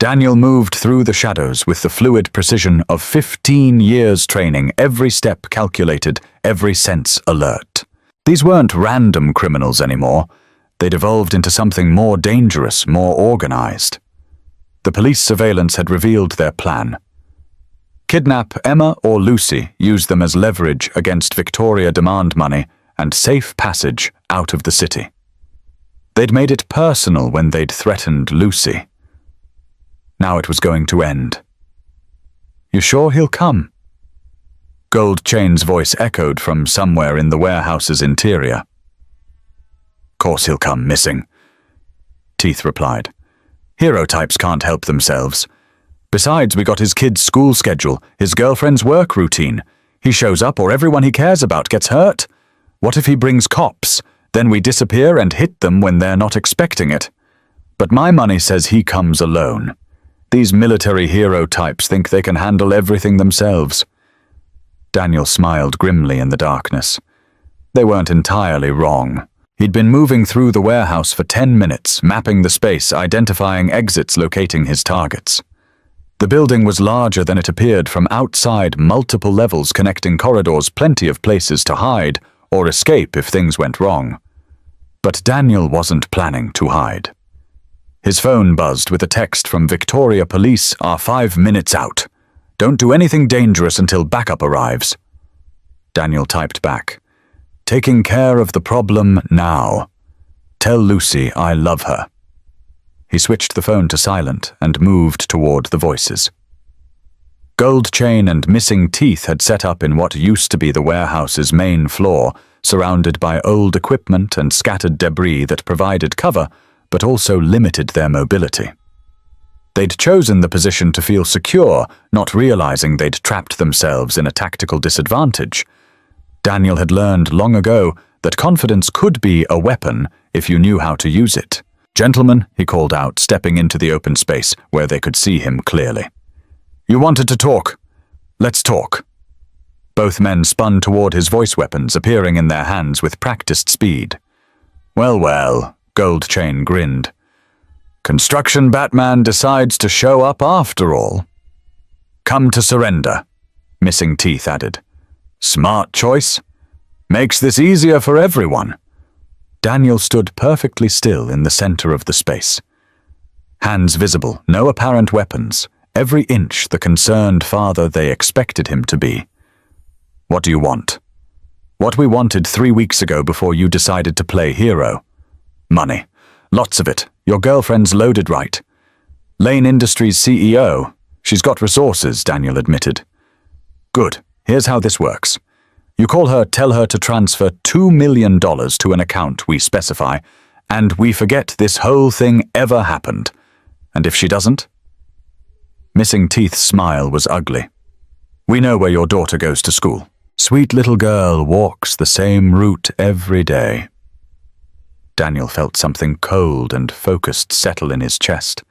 Daniel moved through the shadows with the fluid precision of 15 years training, every step calculated, every sense alert. These weren't random criminals anymore. They'd evolved into something more dangerous, more organized. The police surveillance had revealed their plan. Kidnap Emma or Lucy, use them as leverage against Victoria demand money and safe passage out of the city. They'd made it personal when they'd threatened Lucy. Now it was going to end. "You sure he'll come?" Gold Chain's voice echoed from somewhere in the warehouse's interior. "Course he'll come, missing," Teeth replied. "Hero types can't help themselves. Besides, we got his kid's school schedule, his girlfriend's work routine. He shows up or everyone he cares about gets hurt. What if he brings cops? Then we disappear and hit them when they're not expecting it. But my money says he comes alone. These military hero types think they can handle everything themselves." Daniel smiled grimly in the darkness. They weren't entirely wrong. He'd been moving through the warehouse for 10 minutes, mapping the space, identifying exits, locating his targets. The building was larger than it appeared from outside, multiple levels connecting corridors, plenty of places to hide or escape if things went wrong. But Daniel wasn't planning to hide. His phone buzzed with a text from Victoria Police, "Are 5 minutes out. Don't do anything dangerous until backup arrives." Daniel typed back, "Taking care of the problem now. Tell Lucy I love her." He switched the phone to silent and moved toward the voices. Gold Chain and Missing Teeth had set up in what used to be the warehouse's main floor, surrounded by old equipment and scattered debris that provided cover but also limited their mobility. They'd chosen the position to feel secure, not realizing they'd trapped themselves in a tactical disadvantage. Daniel had learned long ago that confidence could be a weapon if you knew how to use it. "Gentlemen," he called out, stepping into the open space where they could see him clearly. "You wanted to talk. Let's talk." Both men spun toward his voice weapons, appearing in their hands with practiced speed. "Well, well," Gold Chain grinned. "Construction Batman decides to show up after all." "Come to surrender," Missing Teeth added. "Smart choice. Makes this easier for everyone." Daniel stood perfectly still in the center of the space. Hands visible, no apparent weapons, every inch the concerned father they expected him to be. "What do you want?" "What we wanted 3 weeks ago before you decided to play hero. Money. Lots of it. Your girlfriend's loaded right. Lane Industries CEO. She's got resources," Daniel admitted. "Good. Here's how this works. You call her, tell her to transfer $2 million to an account we specify, and we forget this whole thing ever happened. And if she doesn't?" Missing Teeth's smile was ugly. "We know where your daughter goes to school. Sweet little girl walks the same route every day." Daniel felt something cold and focused settle in his chest.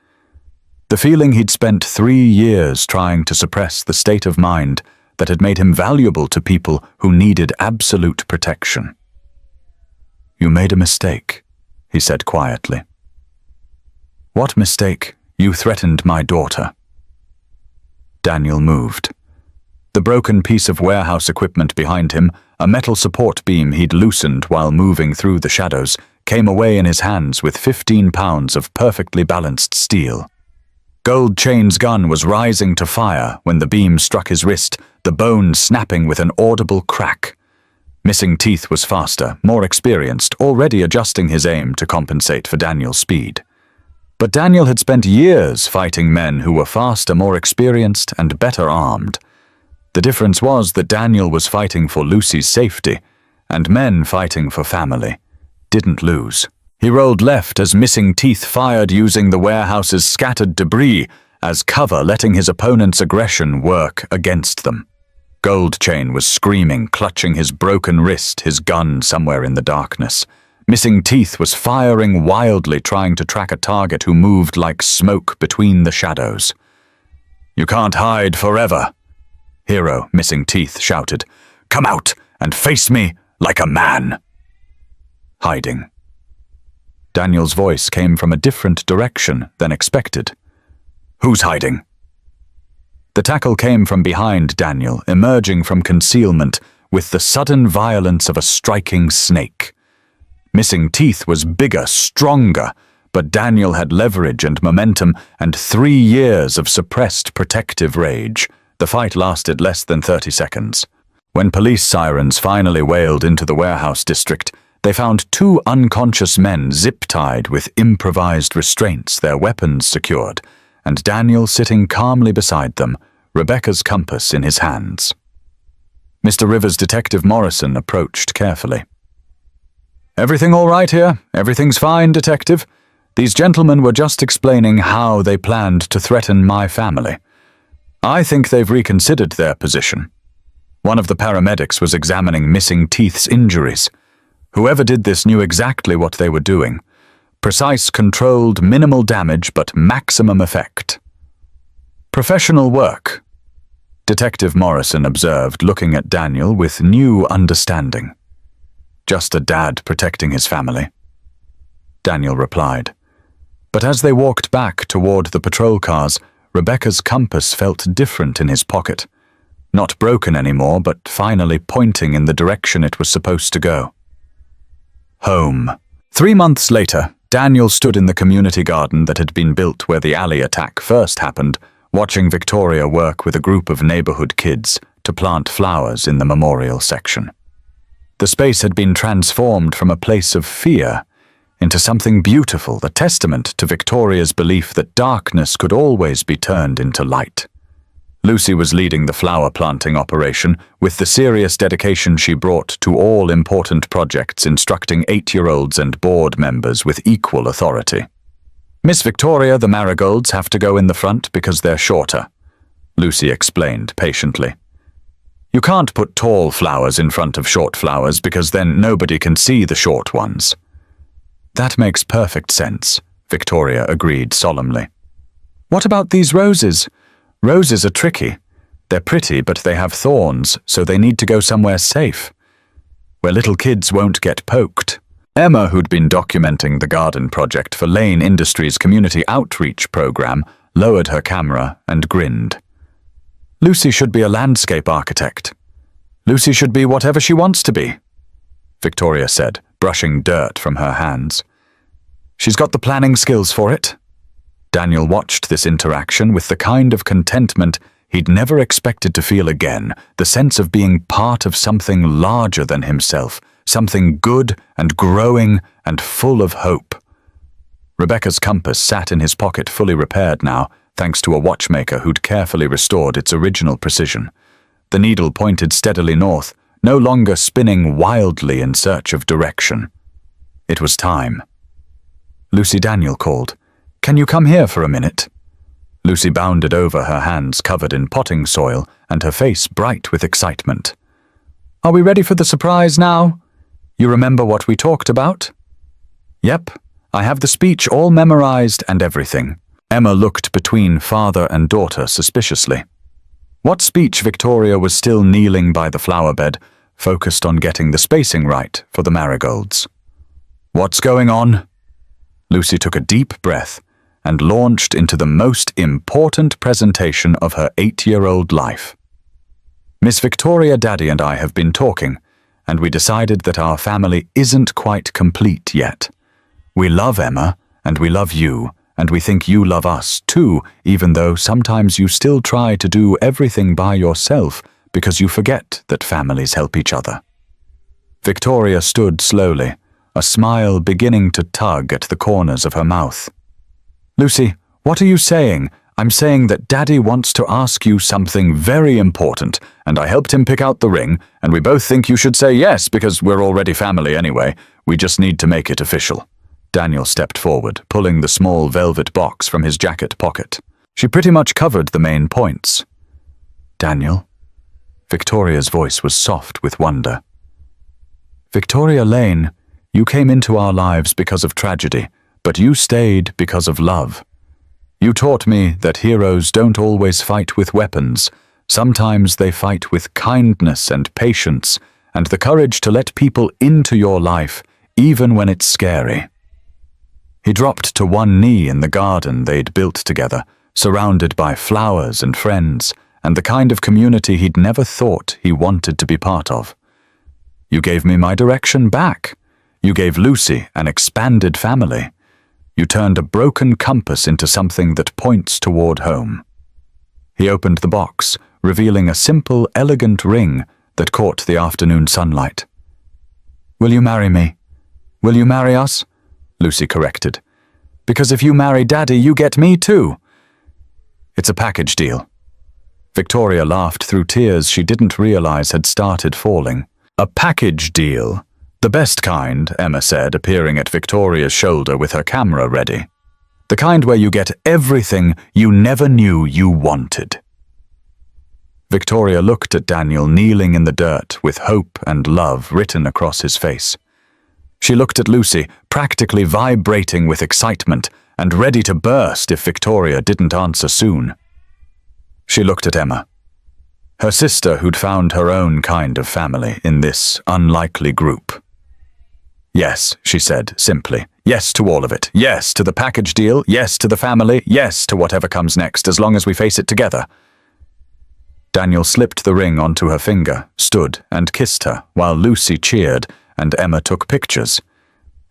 The feeling he'd spent 3 years trying to suppress, the state of mind that had made him valuable to people who needed absolute protection. "You made a mistake," he said quietly. "What mistake? You threatened my daughter." Daniel moved. The broken piece of warehouse equipment behind him, a metal support beam he'd loosened while moving through the shadows, came away in his hands with 15 pounds of perfectly balanced steel. Gold Chain's gun was rising to fire when the beam struck his wrist, the bone snapping with an audible crack. Missing Teeth was faster, more experienced, already adjusting his aim to compensate for Daniel's speed. But Daniel had spent years fighting men who were faster, more experienced, and better armed. The difference was that Daniel was fighting for Lucy's safety, and men fighting for family didn't lose. He rolled left as missing teeth fired using the warehouse's scattered debris as cover, letting his opponent's aggression work against them. Gold Chain was screaming, clutching his broken wrist, his gun somewhere in the darkness. Missing Teeth was firing wildly, trying to track a target who moved like smoke between the shadows. "You can't hide forever," Hero, Missing Teeth, shouted. "Come out and face me like a man." Hiding. Daniel's voice came from a different direction than expected. "Who's hiding?" The tackle came from behind Daniel, emerging from concealment with the sudden violence of a striking snake. Missing Teeth was bigger, stronger, but Daniel had leverage and momentum and 3 years of suppressed protective rage. The fight lasted less than 30 seconds. When police sirens finally wailed into the warehouse district, they found 2 unconscious men zip-tied with improvised restraints, their weapons secured, and Daniel sitting calmly beside them, Rebecca's compass in his hands. Mr. Rivers' Detective Morrison approached carefully. "Everything all right here? Everything's fine, Detective. These gentlemen were just explaining how they planned to threaten my family. I think they've reconsidered their position." One of the paramedics was examining Missing Teeth's injuries. Whoever did this knew exactly what they were doing. Precise, controlled, minimal damage, but maximum effect. "Professional work," Detective Morrison observed, looking at Daniel with new understanding. "Just a dad protecting his family," Daniel replied. But as they walked back toward the patrol cars, Rebecca's compass felt different in his pocket. Not broken anymore, but finally pointing in the direction it was supposed to go. Home. 3 months later, Daniel stood in the community garden that had been built where the alley attack first happened, watching Victoria work with a group of neighborhood kids to plant flowers in the memorial section. The space had been transformed from a place of fear into something beautiful, a testament to Victoria's belief that darkness could always be turned into light. Lucy was leading the flower planting operation with the serious dedication she brought to all important projects, instructing 8-year-olds and board members with equal authority. "Miss Victoria, the marigolds have to go in the front because they're shorter," Lucy explained patiently. "You can't put tall flowers in front of short flowers because then nobody can see the short ones." "That makes perfect sense," Victoria agreed solemnly. "What about these roses? Roses are tricky. They're pretty, but they have thorns, so they need to go somewhere safe, where little kids won't get poked." Emma, who'd been documenting the garden project for Lane Industries' community outreach program, lowered her camera and grinned. "Lucy should be a landscape architect. Lucy should be whatever she wants to be," Victoria said, brushing dirt from her hands. "She's got the planning skills for it." Daniel watched this interaction with the kind of contentment he'd never expected to feel again, the sense of being part of something larger than himself, something good and growing and full of hope. Rebecca's compass sat in his pocket, fully repaired now, thanks to a watchmaker who'd carefully restored its original precision. The needle pointed steadily north, no longer spinning wildly in search of direction. It was time. Lucy, Daniel called. "Can you come here for a minute?" Lucy bounded over, her hands covered in potting soil and her face bright with excitement. "Are we ready for the surprise now? You remember what we talked about?" "Yep, I have the speech all memorized and everything." Emma looked between father and daughter suspiciously. What speech? Victoria was still kneeling by the flower bed, focused on getting the spacing right for the marigolds. "What's going on?" Lucy took a deep breath and launched into the most important presentation of her 8-year-old life. "Miss Victoria, Daddy and I have been talking, and we decided that our family isn't quite complete yet. We love Emma, and we love you, and we think you love us too, even though sometimes you still try to do everything by yourself because you forget that families help each other." Victoria stood slowly, a smile beginning to tug at the corners of her mouth. "Lucy, what are you saying? I'm saying that Daddy wants to ask you something very important, and I helped him pick out the ring, and we both think you should say yes because we're already family anyway. We just need to make it official." Daniel stepped forward, pulling the small velvet box from his jacket pocket. She pretty much covered the main points. "Daniel?" Victoria's voice was soft with wonder. "Victoria Lane, you came into our lives because of tragedy, but you stayed because of love. You taught me that heroes don't always fight with weapons. Sometimes they fight with kindness and patience, and the courage to let people into your life, even when it's scary." He dropped to one knee in the garden they'd built together, surrounded by flowers and friends, and the kind of community he'd never thought he wanted to be part of. "You gave me my direction back. You gave Lucy an expanded family. You turned a broken compass into something that points toward home." He opened the box, revealing a simple, elegant ring that caught the afternoon sunlight. "Will you marry me? Will you marry us?" Lucy corrected. "Because if you marry Daddy, you get me too." "It's a package deal." Victoria laughed through tears she didn't realize had started falling. "A package deal? The best kind," Emma said, appearing at Victoria's shoulder with her camera ready. "The kind where you get everything you never knew you wanted." Victoria looked at Daniel kneeling in the dirt with hope and love written across his face. She looked at Lucy, practically vibrating with excitement and ready to burst if Victoria didn't answer soon. She looked at Emma, her sister who'd found her own kind of family in this unlikely group. "Yes," she said simply. "Yes to all of it. Yes to the package deal. Yes to the family. Yes to whatever comes next, as long as we face it together." Daniel slipped the ring onto her finger, stood and kissed her while Lucy cheered and Emma took pictures,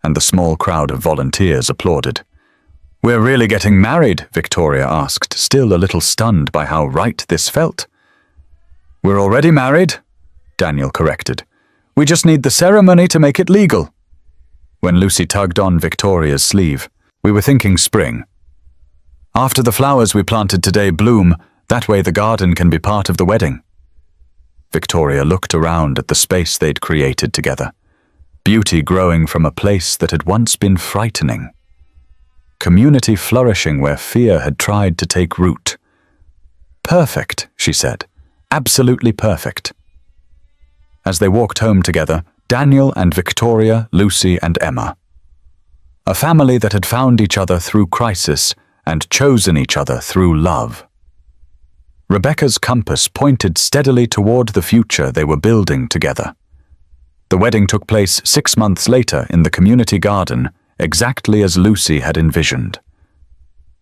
and the small crowd of volunteers applauded. "We're really getting married?" Victoria asked, still a little stunned by how right this felt. "We're already married," Daniel corrected. "We just need the ceremony to make it legal." When Lucy tugged on Victoria's sleeve, "We were thinking spring. After the flowers we planted today bloom, that way the garden can be part of the wedding." Victoria looked around at the space they'd created together, beauty growing from a place that had once been frightening. Community flourishing where fear had tried to take root. "Perfect," she said. "Absolutely perfect." As they walked home together, Daniel and Victoria, Lucy and Emma. A family that had found each other through crisis and chosen each other through love. Rebecca's compass pointed steadily toward the future they were building together. The wedding took place 6 months later in the community garden, exactly as Lucy had envisioned.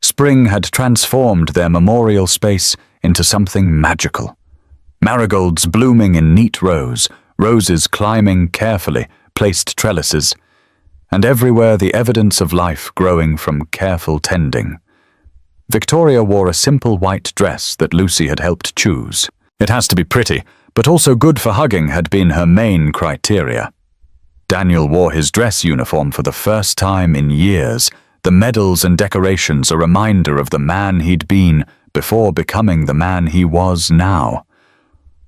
Spring had transformed their memorial space into something magical. Marigolds blooming in neat rows, roses climbing carefully, placed trellises, and everywhere the evidence of life growing from careful tending. Victoria wore a simple white dress that Lucy had helped choose. It has to be pretty, but also good for hugging had been her main criteria. Daniel wore his dress uniform for the first time in years, the medals and decorations a reminder of the man he'd been before becoming the man he was now.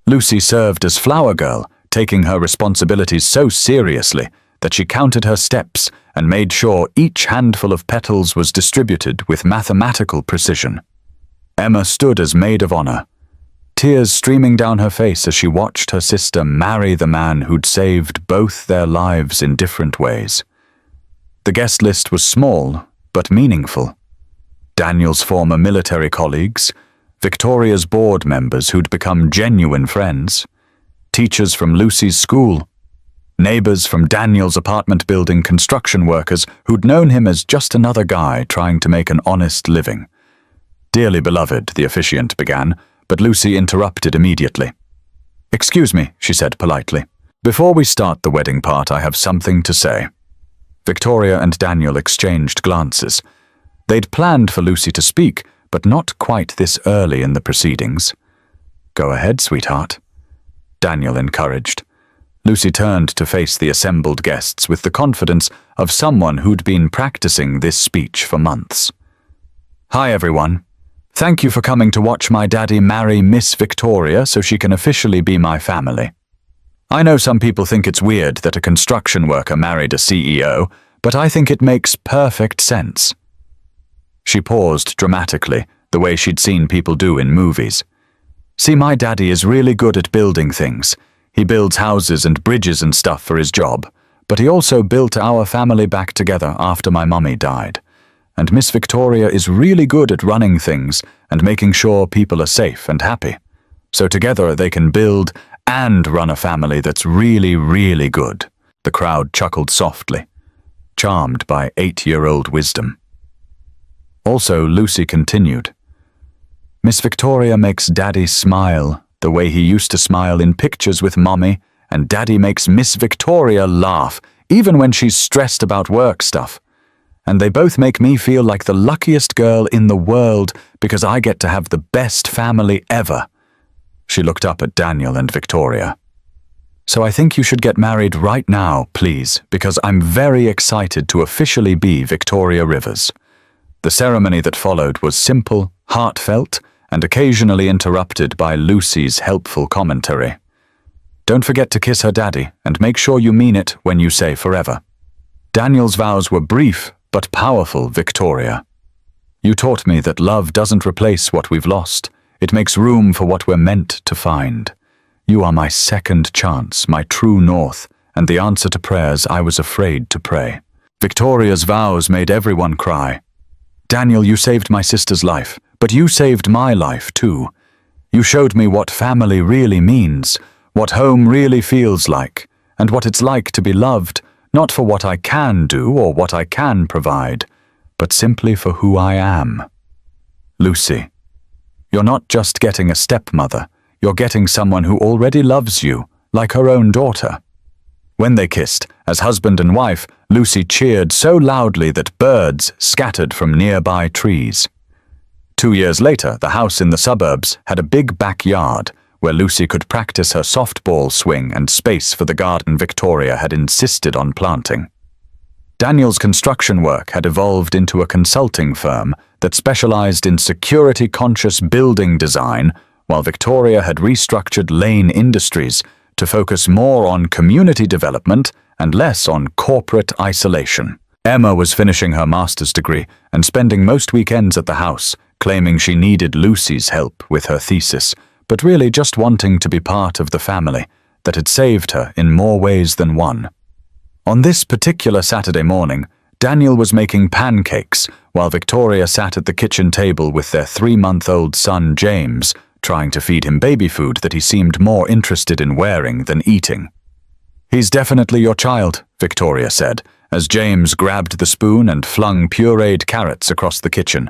Lucy served as flower girl, taking her responsibilities so seriously that she counted her steps and made sure each handful of petals was distributed with mathematical precision. Emma stood as maid of honor, tears streaming down her face as she watched her sister marry the man who'd saved both their lives in different ways. The guest list was small, but meaningful. Daniel's former military colleagues, Victoria's board members who'd become genuine friends, teachers from Lucy's school, neighbors from Daniel's apartment building, construction workers who'd known him as just another guy trying to make an honest living. "Dearly beloved," the officiant began, but Lucy interrupted immediately. "Excuse me," she said politely. "Before we start the wedding part, I have something to say." Victoria and Daniel exchanged glances. They'd planned for Lucy to speak, but not quite this early in the proceedings. "Go ahead, sweetheart," Daniel encouraged. Lucy turned to face the assembled guests with the confidence of someone who'd been practicing this speech for months. "Hi, everyone. Thank you for coming to watch my daddy marry Miss Victoria so she can officially be my family. I know some people think it's weird that a construction worker married a CEO, but I think it makes perfect sense." She paused dramatically, the way she'd seen people do in movies. "See, my daddy is really good at building things. He builds houses and bridges and stuff for his job, but he also built our family back together after my mummy died. And Miss Victoria is really good at running things and making sure people are safe and happy. So together they can build and run a family that's really, really good." The crowd chuckled softly, charmed by 8-year-old wisdom. Also, Lucy continued, "Miss Victoria makes Daddy smile the way he used to smile in pictures with Mummy, and Daddy makes Miss Victoria laugh, even when she's stressed about work stuff. And they both make me feel like the luckiest girl in the world because I get to have the best family ever." She looked up at Daniel and Victoria. "So I think you should get married right now, please, because I'm very excited to officially be Victoria Rivers." The ceremony that followed was simple, heartfelt, and occasionally interrupted by Lucy's helpful commentary. "Don't forget to kiss her daddy, and make sure you mean it when you say forever." Daniel's vows were brief, but powerful, Victoria. "You taught me that love doesn't replace what we've lost. It makes room for what we're meant to find. You are my second chance, my true north, and the answer to prayers I was afraid to pray." Victoria's vows made everyone cry. "Daniel, you saved my sister's life, but you saved my life too. You showed me what family really means, what home really feels like, and what it's like to be loved, not for what I can do or what I can provide, but simply for who I am. Lucy, you're not just getting a stepmother, you're getting someone who already loves you, like her own daughter." When they kissed, as husband and wife, Lucy cheered so loudly that birds scattered from nearby trees. 2 years later, the house in the suburbs had a big backyard where Lucy could practice her softball swing and space for the garden Victoria had insisted on planting. Daniel's construction work had evolved into a consulting firm that specialized in security-conscious building design, while Victoria had restructured Lane Industries to focus more on community development and less on corporate isolation. Emma was finishing her master's degree and spending most weekends at the house, claiming she needed Lucy's help with her thesis, but really just wanting to be part of the family that had saved her in more ways than one. On this particular Saturday morning, Daniel was making pancakes while Victoria sat at the kitchen table with their 3-month-old son James, trying to feed him baby food that he seemed more interested in wearing than eating. "He's definitely your child," Victoria said, as James grabbed the spoon and flung pureed carrots across the kitchen.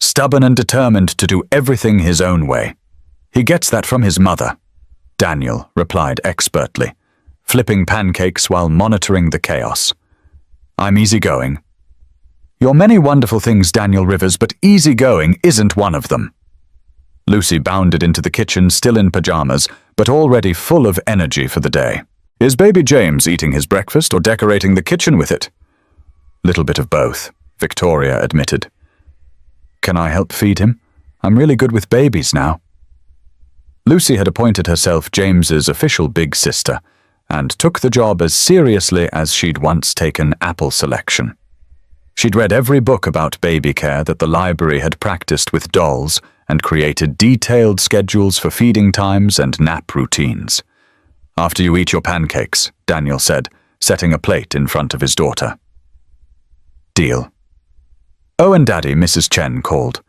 "Stubborn and determined to do everything his own way. He gets that from his mother," Daniel replied expertly, flipping pancakes while monitoring the chaos. "I'm easygoing." "You're many wonderful things, Daniel Rivers, but easygoing isn't one of them." Lucy bounded into the kitchen, still in pajamas, but already full of energy for the day. "Is baby James eating his breakfast or decorating the kitchen with it?" "Little bit of both," Victoria admitted. "Can I help feed him? I'm really good with babies now." Lucy had appointed herself James's official big sister and took the job as seriously as she'd once taken apple selection. She'd read every book about baby care that the library had practiced with dolls and created detailed schedules for feeding times and nap routines. "After you eat your pancakes," Daniel said, setting a plate in front of his daughter. "Deal." "Oh, and Daddy," Mrs. Chen called.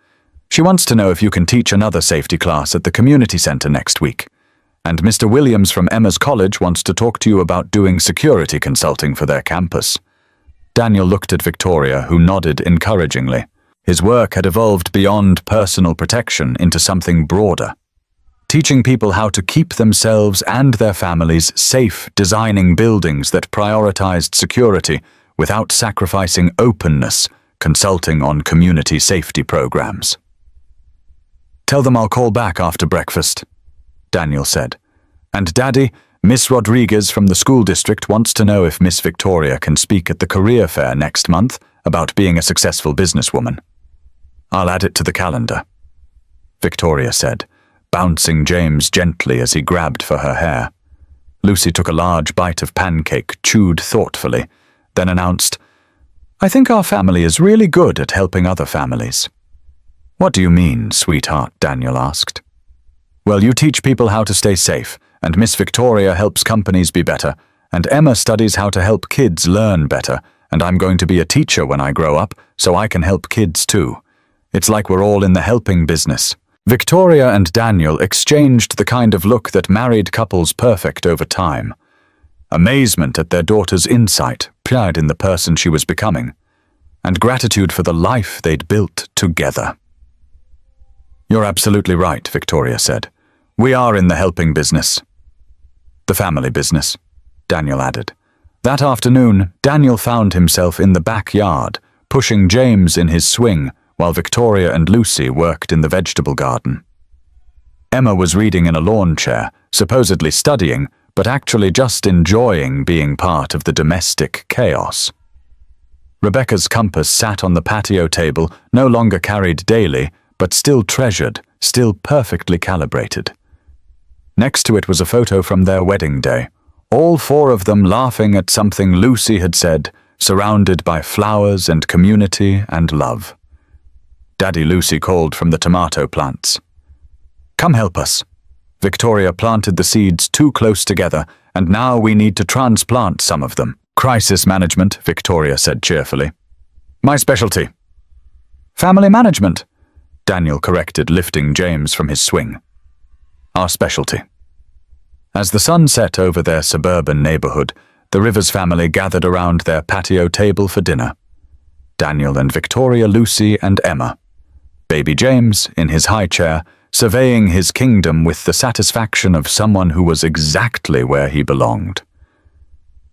"She wants to know if you can teach another safety class at the community center next week. And Mr. Williams from Emma's college wants to talk to you about doing security consulting for their campus." Daniel looked at Victoria, who nodded encouragingly. His work had evolved beyond personal protection into something broader. Teaching people how to keep themselves and their families safe, designing buildings that prioritized security without sacrificing openness, consulting on community safety programs. "Tell them I'll call back after breakfast," Daniel said. "And Daddy, Miss Rodriguez from the school district wants to know if Miss Victoria can speak at the career fair next month about being a successful businesswoman." "I'll add it to the calendar." Victoria said, bouncing James gently as he grabbed for her hair. Lucy took a large bite of pancake, chewed thoughtfully, then announced, "I think our family is really good at helping other families." "What do you mean, sweetheart?" Daniel asked. "Well, you teach people how to stay safe, and Miss Victoria helps companies be better, and Emma studies how to help kids learn better, and I'm going to be a teacher when I grow up, so I can help kids too. It's like we're all in the helping business." Victoria and Daniel exchanged the kind of look that married couples perfect over time. Amazement at their daughter's insight, pride in the person she was becoming, and gratitude for the life they'd built together. "You're absolutely right," Victoria said. "We are in the helping business." "The family business," Daniel added. That afternoon, Daniel found himself in the backyard, pushing James in his swing, while Victoria and Lucy worked in the vegetable garden. Emma was reading in a lawn chair, supposedly studying, but actually just enjoying being part of the domestic chaos. Rebecca's compass sat on the patio table, no longer carried daily, but still treasured, still perfectly calibrated. Next to it was a photo from their wedding day, all four of them laughing at something Lucy had said, surrounded by flowers and community and love. Daddy Lucy called from the tomato plants. "Come help us. Victoria planted the seeds too close together, and now we need to transplant some of them." "Crisis management," Victoria said cheerfully. "My specialty." "Family management," Daniel corrected, lifting James from his swing. "Our specialty." As the sun set over their suburban neighborhood, the Rivers family gathered around their patio table for dinner. Daniel and Victoria, Lucy and Emma. Baby James, in his high chair, surveying his kingdom with the satisfaction of someone who was exactly where he belonged.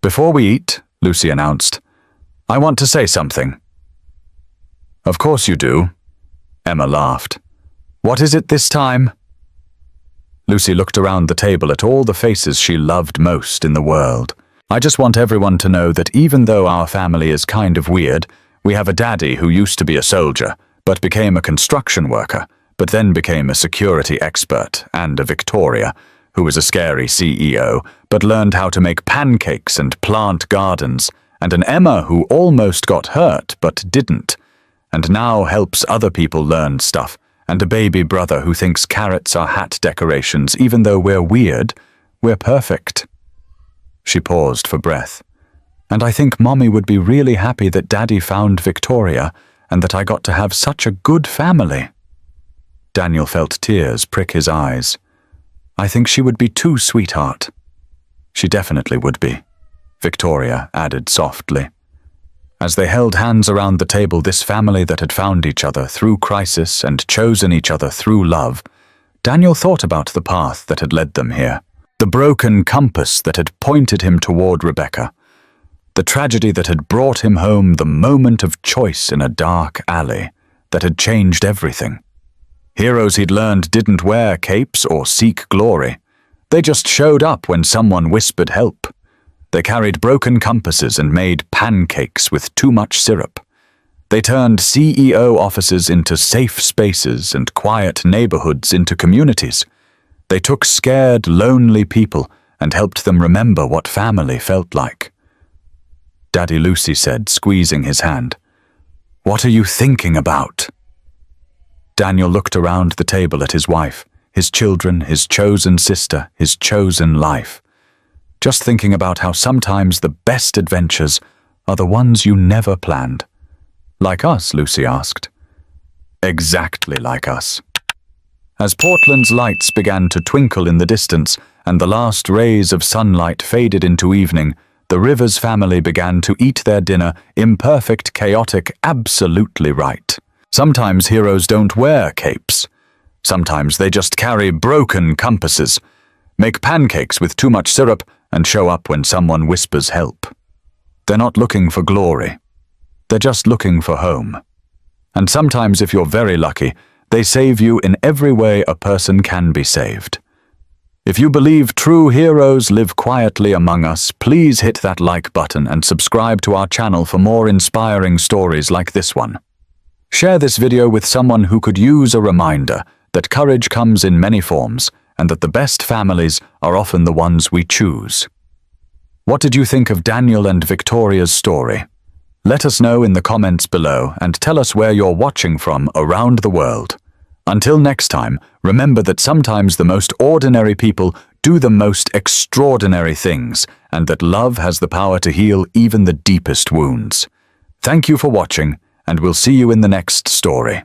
"Before we eat," Lucy announced, "I want to say something." "Of course you do," Emma laughed. "What is it this time?" Lucy looked around the table at all the faces she loved most in the world. "I just want everyone to know that even though our family is kind of weird, we have a daddy who used to be a soldier, but became a construction worker, but then became a security expert, and a Victoria, who was a scary CEO, but learned how to make pancakes and plant gardens, and an Emma who almost got hurt but didn't, and now helps other people learn stuff, and a baby brother who thinks carrots are hat decorations. Even though we're weird, we're perfect." She paused for breath. "And I think Mommy would be really happy that Daddy found Victoria, and that I got to have such a good family." Daniel felt tears prick his eyes. "I think she would be too, sweetheart." "She definitely would be," Victoria added softly. As they held hands around the table, this family that had found each other through crisis and chosen each other through love, Daniel thought about the path that had led them here, the broken compass that had pointed him toward Rebecca, the tragedy that had brought him home, the moment of choice in a dark alley that had changed everything. Heroes he'd learned didn't wear capes or seek glory. They just showed up when someone whispered help. They carried broken compasses and made pancakes with too much syrup. They turned CEO offices into safe spaces and quiet neighborhoods into communities. They took scared, lonely people and helped them remember what family felt like. Daddy Lucy said, squeezing his hand, "What are you thinking about?" Daniel looked around the table at his wife, his children, his chosen sister, his chosen life. Just thinking about how sometimes the best adventures are the ones you never planned. "Like us?" Lucy asked. "Exactly like us." As Portland's lights began to twinkle in the distance and the last rays of sunlight faded into evening, the Rivers family began to eat their dinner, imperfect, chaotic, absolutely right. Sometimes heroes don't wear capes. Sometimes they just carry broken compasses, make pancakes with too much syrup, and show up when someone whispers help. They're not looking for glory. They're just looking for home. And sometimes, if you're very lucky, they save you in every way a person can be saved. If you believe true heroes live quietly among us, please hit that like button and subscribe to our channel for more inspiring stories like this one. Share this video with someone who could use a reminder that courage comes in many forms, and that the best families are often the ones we choose. What did you think of Daniel and Victoria's story? Let us know in the comments below and tell us where you're watching from around the world. Until next time, remember that sometimes the most ordinary people do the most extraordinary things, and that love has the power to heal even the deepest wounds. Thank you for watching, and we'll see you in the next story.